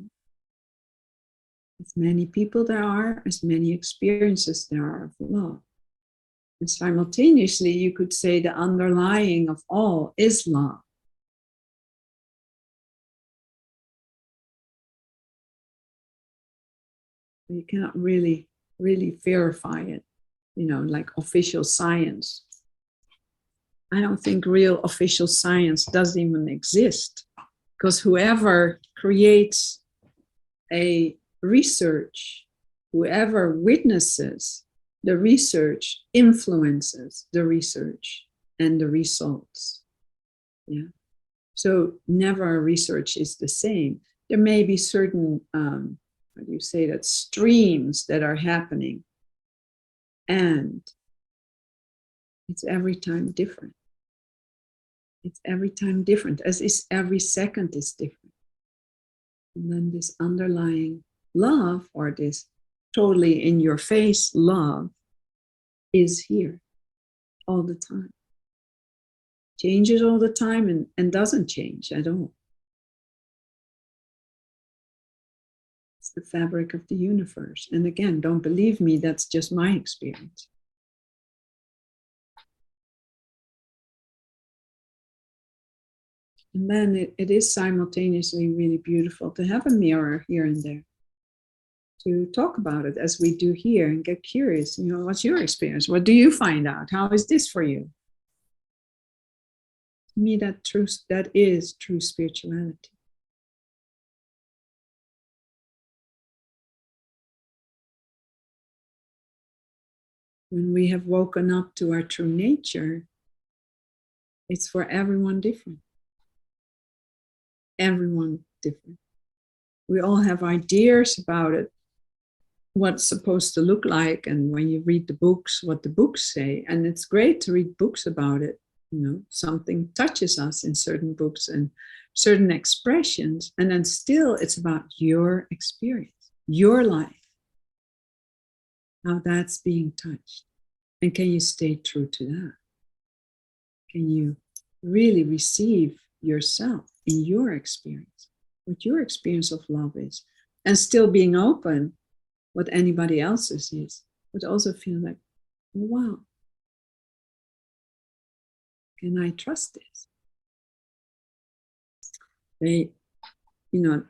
As many people there are, as many experiences there are of love. And simultaneously, you could say the underlying of all is love. You cannot really verify it, you know, like official science. I don't think real official science doesn't even exist, because whoever creates a research, whoever witnesses the research influences the research and the results. Yeah. So never research is the same. There may be certain, how do you say that, streams that are happening, and it's every time different. It's every time different, as is every second is different. And then this underlying love, or this totally in your face love, is here all the time. Changes all the time and doesn't change at all. It's the fabric of the universe. And again, don't believe me, that's just my experience. And then it is simultaneously really beautiful to have a mirror here and there, to talk about it as we do here and get curious. You know, what's your experience? What do you find out? How is this for you? To me, that is true spirituality. When we have woken up to our true nature, it's for everyone different. Everyone different. We all have ideas about it, what it's supposed to look like, and when you read the books, what the books say. And it's great to read books about it. You know, something touches us in certain books and certain expressions, and then still it's about your experience, your life, how that's being touched. And can you stay true to that? Can you really receive yourself in your experience, what your experience of love is, and still being open what anybody else's is, but also feel like, wow, can I trust this? They, you know,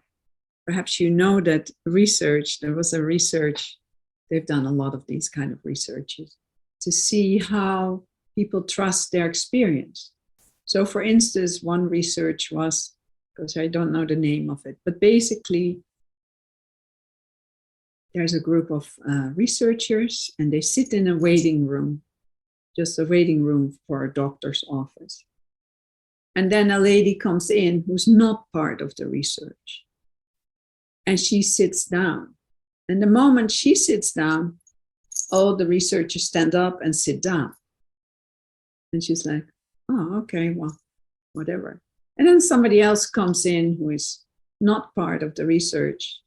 perhaps you know that research, there was a research, they've done a lot of these kind of researches to see how people trust their experience. So for instance, one research was, because I don't know the name of it, but basically there's a group of researchers and they sit in a waiting room, just a waiting room for a doctor's office. And then a lady comes in who's not part of the research. And she sits down. And the moment she sits down, all the researchers stand up and sit down. And she's like, oh, okay, well, whatever. And then somebody else comes in who is not part of the research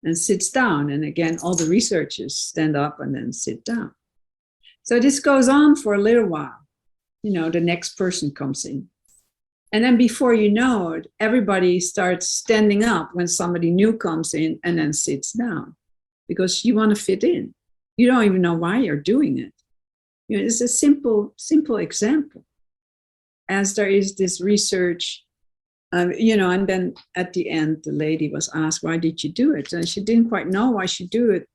and sits down. And again, all the researchers stand up and then sit down. So this goes on for a little while. You know, the next person comes in. And then before you know it, everybody starts standing up when somebody new comes in and then sits down because you want to fit in. You don't even know why you're doing it. You know, it's a simple example. As there is this research, you know, and then at the end, the lady was asked, why did you do it? And she didn't quite know why she did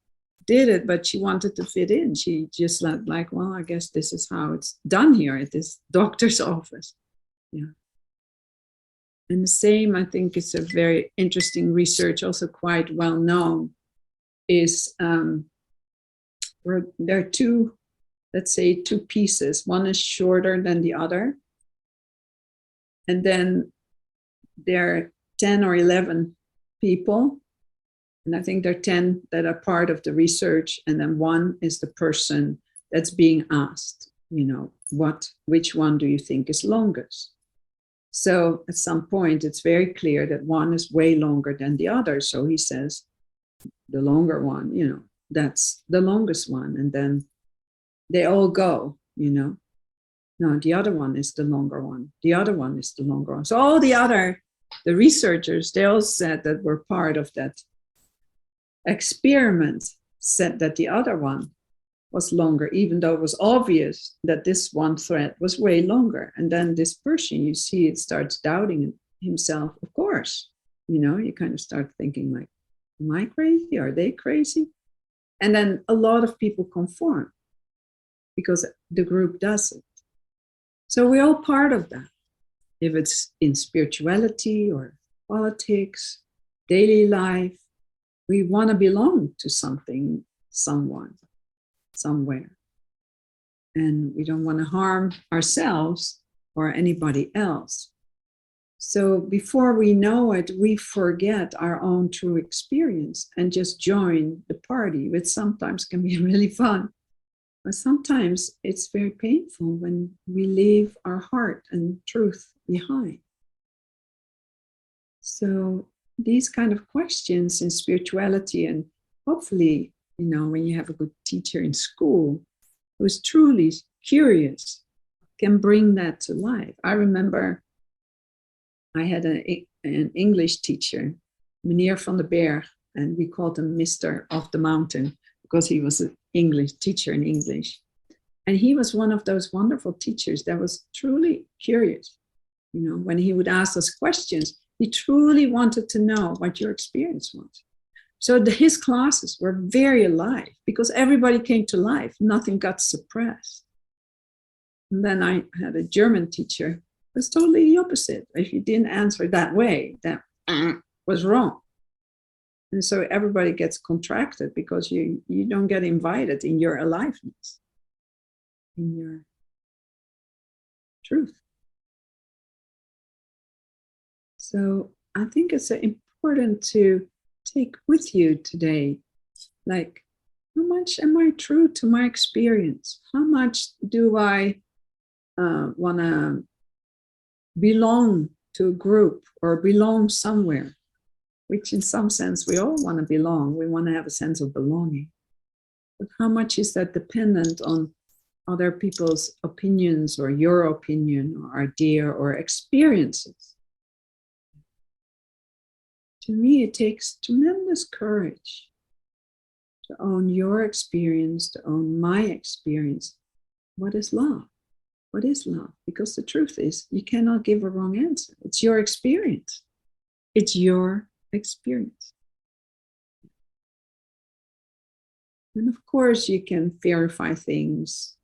it, but she wanted to fit in. She just like, well, I guess this is how it's done here at this doctor's office. Yeah. And the same, I think it's a very interesting research, also quite well known, is where there are two, let's say, two pieces. One is shorter than the other. And then there are 10 or 11 people. And I think there are 10 that are part of the research. And then one is the person that's being asked, you know, which one do you think is longest? So at some point, it's very clear that one is way longer than the other. So he says, the longer one, you know, that's the longest one. And then they all go, you know, no, the other one is the longer one. The other one is the longer one. So all the researchers, they all said that were part of that experiment, said that the other one was longer, even though it was obvious that this one thread was way longer. And then this person, you see, it starts doubting himself. Of course, you know, you kind of start thinking like, am I crazy? Are they crazy? And then a lot of people conform because the group does it. So we're all part of that. If it's in spirituality or politics, daily life, we want to belong to something, someone, somewhere. And we don't want to harm ourselves or anybody else. So before we know it, we forget our own true experience and just join the party, which sometimes can be really fun. But sometimes it's very painful when we leave our heart and truth behind. So these kind of questions in spirituality, and hopefully, you know, when you have a good teacher in school who's truly curious, can bring that to life. I remember I had an English teacher, Meneer van den Berg, and we called him Mr. of the Mountain because he was an English teacher in English. And he was one of those wonderful teachers that was truly curious. You know, when he would ask us questions, he truly wanted to know what your experience was. So his classes were very alive because everybody came to life. Nothing got suppressed. And then I had a German teacher who was totally the opposite. If you didn't answer that way, that was wrong. And so everybody gets contracted because you don't get invited in your aliveness, in your truth. So I think it's important to take with you today, like, how much am I true to my experience? How much do I want to belong to a group or belong somewhere? Which in some sense, we all want to belong. We want to have a sense of belonging. But how much is that dependent on other people's opinions or your opinion or idea or experiences? To me, it takes tremendous courage to own your experience, to own my experience. What is love? What is love? Because the truth is, you cannot give a wrong answer. It's your experience. It's your experience. And of course, you can verify things.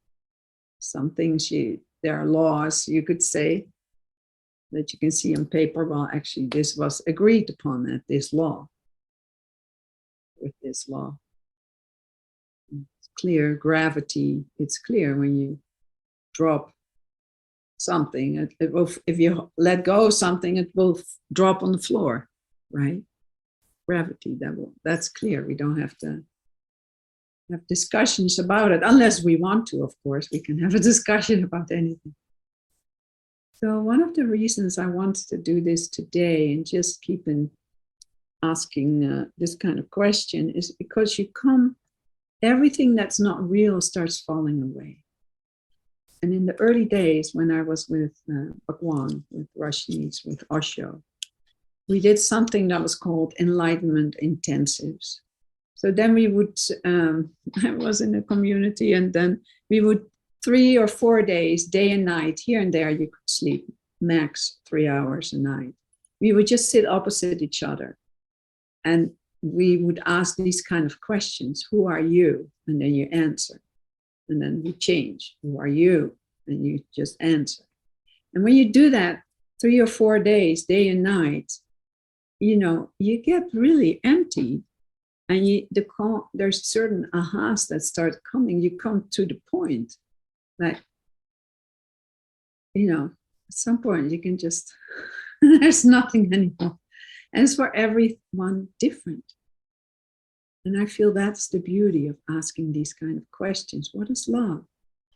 Some things there are laws, you could say, that you can see on paper. Well, actually, this was agreed upon at this law. With this law, it's clear. Gravity, it's clear when you drop something. It will, if you let go of something, it will drop on the floor, right? Gravity, that's clear. We don't have to have discussions about it unless we want to. Of course, we can have a discussion about anything. So one of the reasons I wanted to do this today and just keep asking this kind of question is because everything that's not real starts falling away. And in the early days when I was with Bhagwan, with Rashnis, with Osho, we did something that was called enlightenment intensives. So then we would, I was in a community, and then we would 3 or 4 days, day and night, here and there, you could sleep max 3 hours a night. We would just sit opposite each other. And we would ask these kind of questions. Who are you? And then you answer. And then we change. Who are you? And you just answer. And when you do that 3 or 4 days, day and night, you know, you get really empty. And there's certain ahas that start coming. You come to the point that, you know, at some point you can just, there's nothing anymore. And it's for everyone different. And I feel that's the beauty of asking these kind of questions. What is love?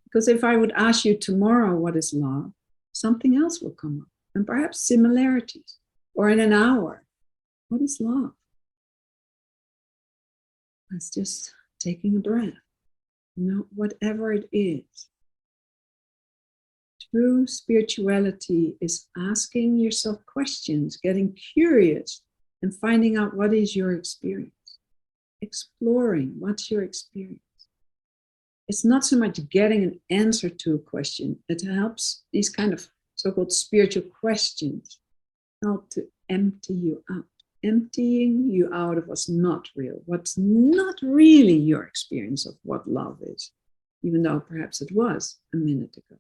Because if I would ask you tomorrow, what is love? Something else will come up. And perhaps similarities. Or in an hour, what is love? That's just taking a breath. You know, whatever it is. True spirituality is asking yourself questions, getting curious, and finding out what is your experience. Exploring what's your experience. It's not so much getting an answer to a question. It helps, these kind of so-called spiritual questions help to empty you out. Emptying you out of what's not real, what's not really your experience of what love is, even though perhaps it was a minute ago.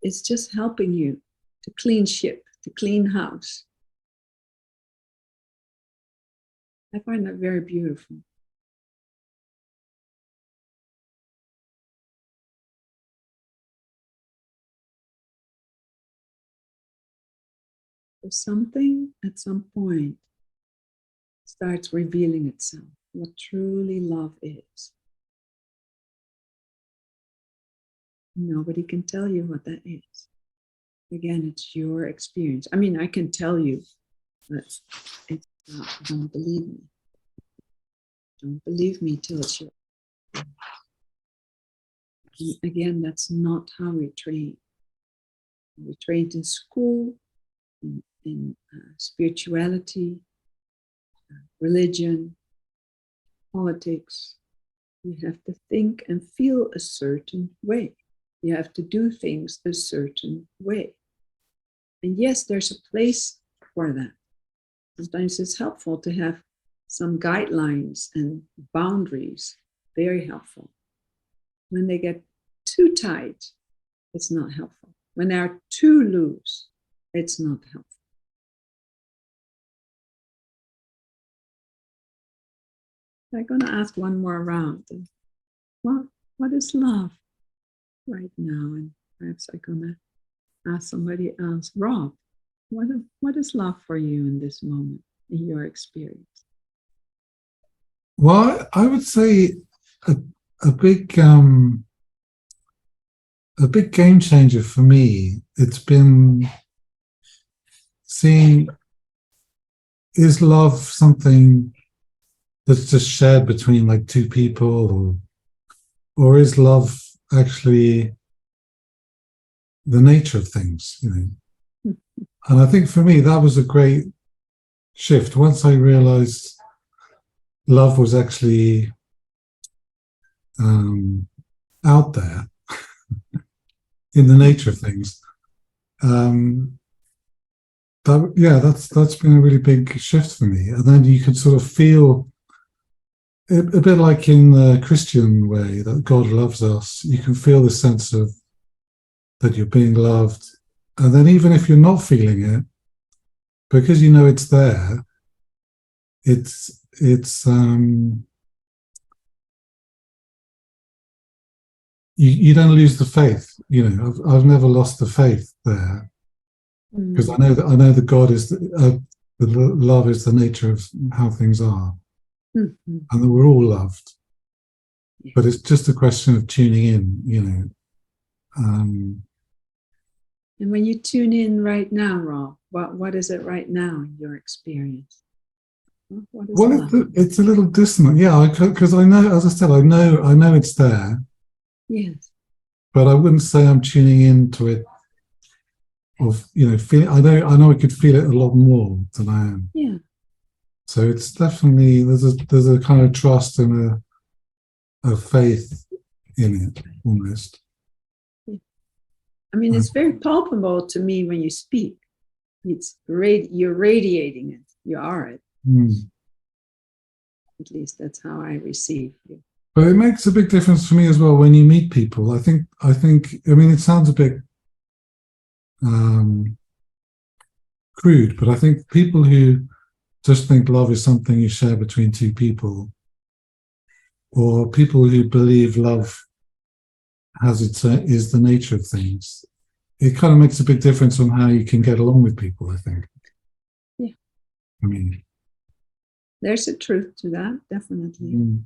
It's just helping you to clean ship, to clean house. I find that very beautiful. So something at some point starts revealing itself, what truly love is. Nobody can tell you what that is. Again, it's your experience. I mean, I can tell you, but it's not, don't believe me. Don't believe me till it's your experience. Again, that's not how we train. We trained in school, in spirituality, religion, politics. You have to think and feel a certain way. You have to do things a certain way. And yes, there's a place for that. Sometimes it's helpful to have some guidelines and boundaries, very helpful. When they get too tight, it's not helpful. When they are too loose, it's not helpful. I'm going to ask one more round. What is love right now? And perhaps I'm going to ask somebody else. Rob, what is love for you in this moment, in your experience?
Well, I would say a big game changer for me. It's been seeing, is love something that's just shared between like two people, or is love actually the nature of things, you know? And I think for me that was a great shift once I realized love was actually out there in the nature of things. That's been a really big shift for me. And then you could sort of feel a bit like in the Christian way that God loves us. You can feel the sense of that you're being loved. And then even if you're not feeling it, because you know it's there, you don't lose the faith. You know, I've never lost the faith there, because I know that God is the love is the nature of how things are, and that we're all loved. But it's just a question of tuning in, you know.
And when you tune in right now, Rob, what is it right now in your experience? What is love?
It's a little dissonant, yeah, because I know, as I said, I know it's there.
Yes.
but I wouldn't say I'm tuning into it. Of feel. I know I could feel it a lot more than I am.
Yeah.
So it's definitely there's a kind of trust and a faith in it almost.
I mean, it's very palpable to me when you speak. You're radiating it. You are it. At least that's how I receive you.
But it makes a big difference for me as well when you meet people. I think. I mean, it sounds a bit crude, but I think people who just think love is something you share between two people, or people who believe love is the nature of things, it kind of makes a big difference on how you can get along with people, I think.
Yeah.
I mean,
there's a truth to that, definitely.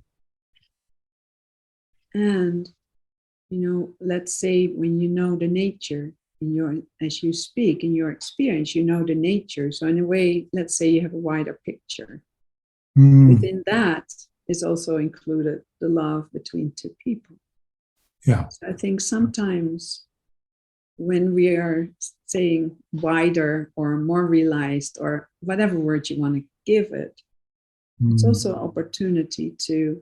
And, let's say when you know the nature as you speak in your experience, you know the nature. So in a way, let's say you have a wider picture. Within that is also included the love between two people.
Yeah.
So I think sometimes when we are saying wider or more realized or whatever word you want to give it, it's also an opportunity to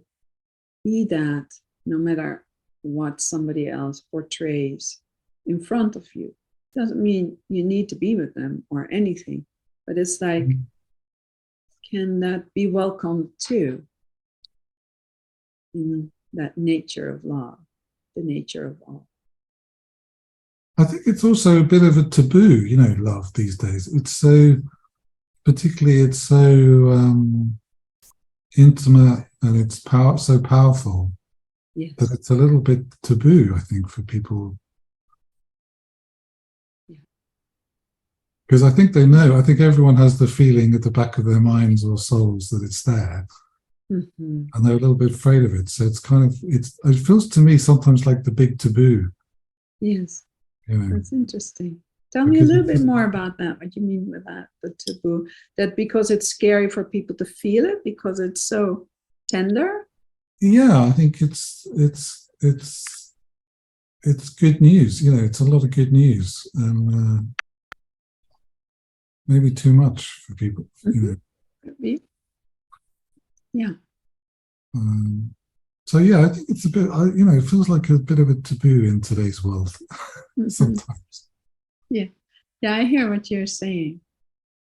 be that no matter what somebody else portrays in front of you. Doesn't mean you need to be with them or anything, but it's like, can that be welcomed too? In that nature of love, the nature of all.
I think it's also a bit of a taboo, love these days. It's so, particularly, it's so intimate and it's so powerful that it's a little bit taboo, I think, for people. Because I think they know, I think everyone has the feeling at the back of their minds or souls that it's there. And they're a little bit afraid of it. So it's kind of, it feels to me sometimes like the big taboo.
Yes, that's interesting. Tell me a little bit more about that. What you mean with that, the taboo? That because it's scary for people to feel it, because it's so tender?
Yeah, I think it's good news. It's a lot of good news, and maybe too much for people.
Could be. Yeah.
So yeah, I think it's a bit. It feels like a bit of a taboo in today's world sometimes.
Yeah, I hear what you're saying.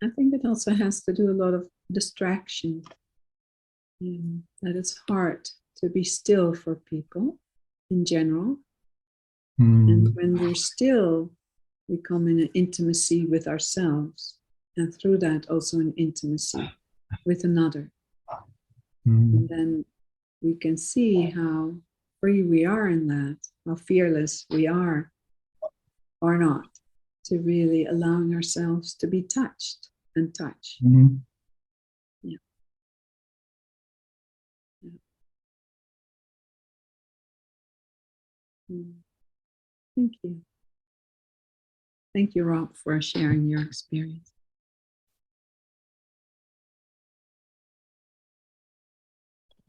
I think it also has to do a lot of distraction. That it's hard to be still for people in general. And when we're still, we come in an intimacy with ourselves, and through that also an intimacy with another. And then we can see how free we are in that, how fearless we are or not, to really allowing ourselves to be touched and touch. Yeah. Thank you. Thank you, Rob, for sharing your experience.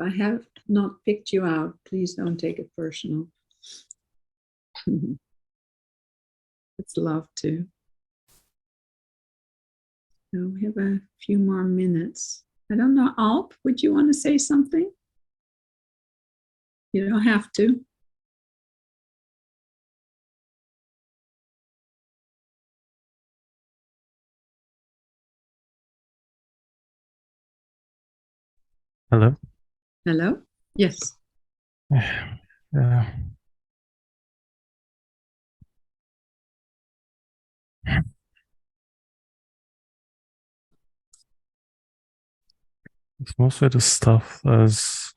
If I have not picked you out, please don't take it personal. It's love too. So we have a few more minutes. I don't know, Alp, would you want to say something? You don't have to.
Hello?
Hello? Yes.
Yeah. It's mostly the stuff as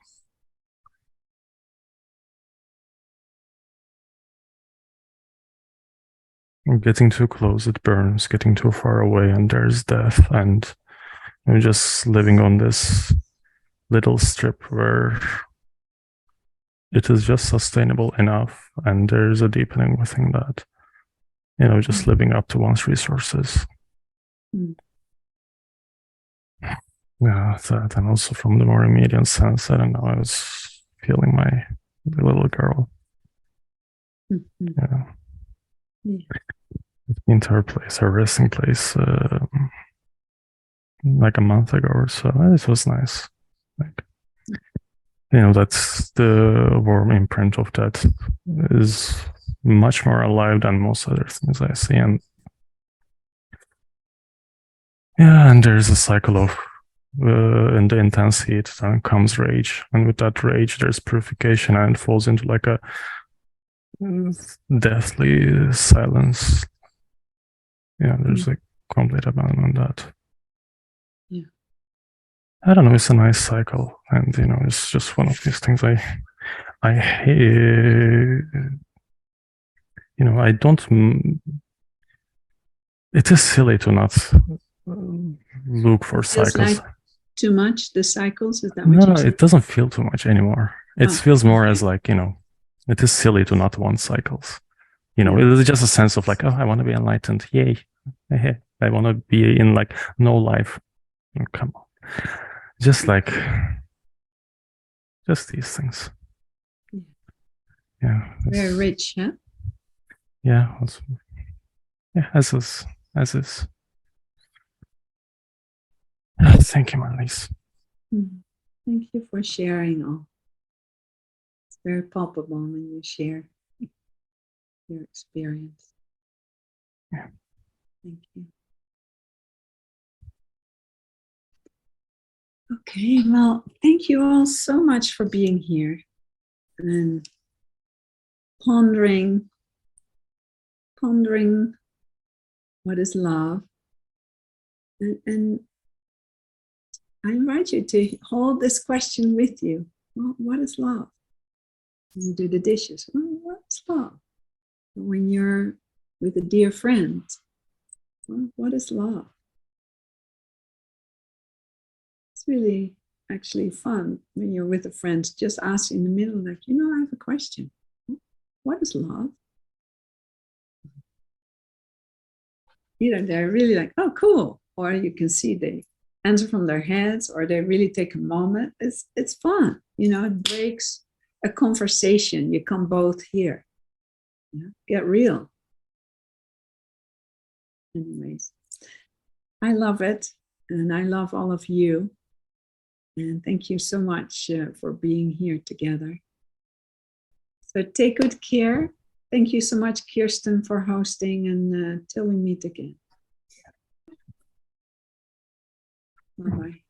getting too close, it burns, getting too far away, and there's death, and I'm just living on this little strip where it is just sustainable enough, and there's a deepening within that. Just living up to one's resources. Yeah, that, and also from the more immediate sense, I don't know, I was feeling my little girl.
Mhm.
Yeah.
Yeah.
It's been to her place, her resting place, like a month ago or so. It was nice. Like, that's the warm imprint of that is much more alive than most other things I see. And yeah, and there's a cycle of in the intense heat, then comes rage, and with that rage, there's purification, and it falls into like a deathly silence. Yeah, there's a complete abandonment that.
Yeah.
I don't know. It's a nice cycle, and it's just one of these things I hate. I don't. It is silly to not look for
It feels
cycles.
like too much, the cycles, is that what
No,
you're saying?
it doesn't feel too much anymore. It
Oh,
feels more
okay.
as like, it is silly to not want cycles.
Yeah.
It is just a sense of like, oh, I want to be enlightened. Yay. I want to be in like no life. Oh, come on. Just these things. Yeah.
Very rich, huh?
Yeah. Yeah, as is. Thank you, Marlies.
Thank you for sharing all. It's very palpable when you share your experience.
Yeah.
Thank you. Okay, well, thank you all so much for being here and pondering what is love. And I invite you to hold this question with you. Well, what is love? When you do the dishes, well, what's love? When you're with a dear friend, well, what is love? It's really actually fun when you're with a friend, just ask in the middle, like, I have a question. What is love? Either they're really like, oh, cool. Or you can see they answer from their heads, or they really take a moment. It's fun. It breaks a conversation. You come both here. Get real. Anyways, I love it. And I love all of you. And thank you so much for being here together. So take good care. Thank you so much, Kirsten, for hosting, and till we meet again. Bye-bye.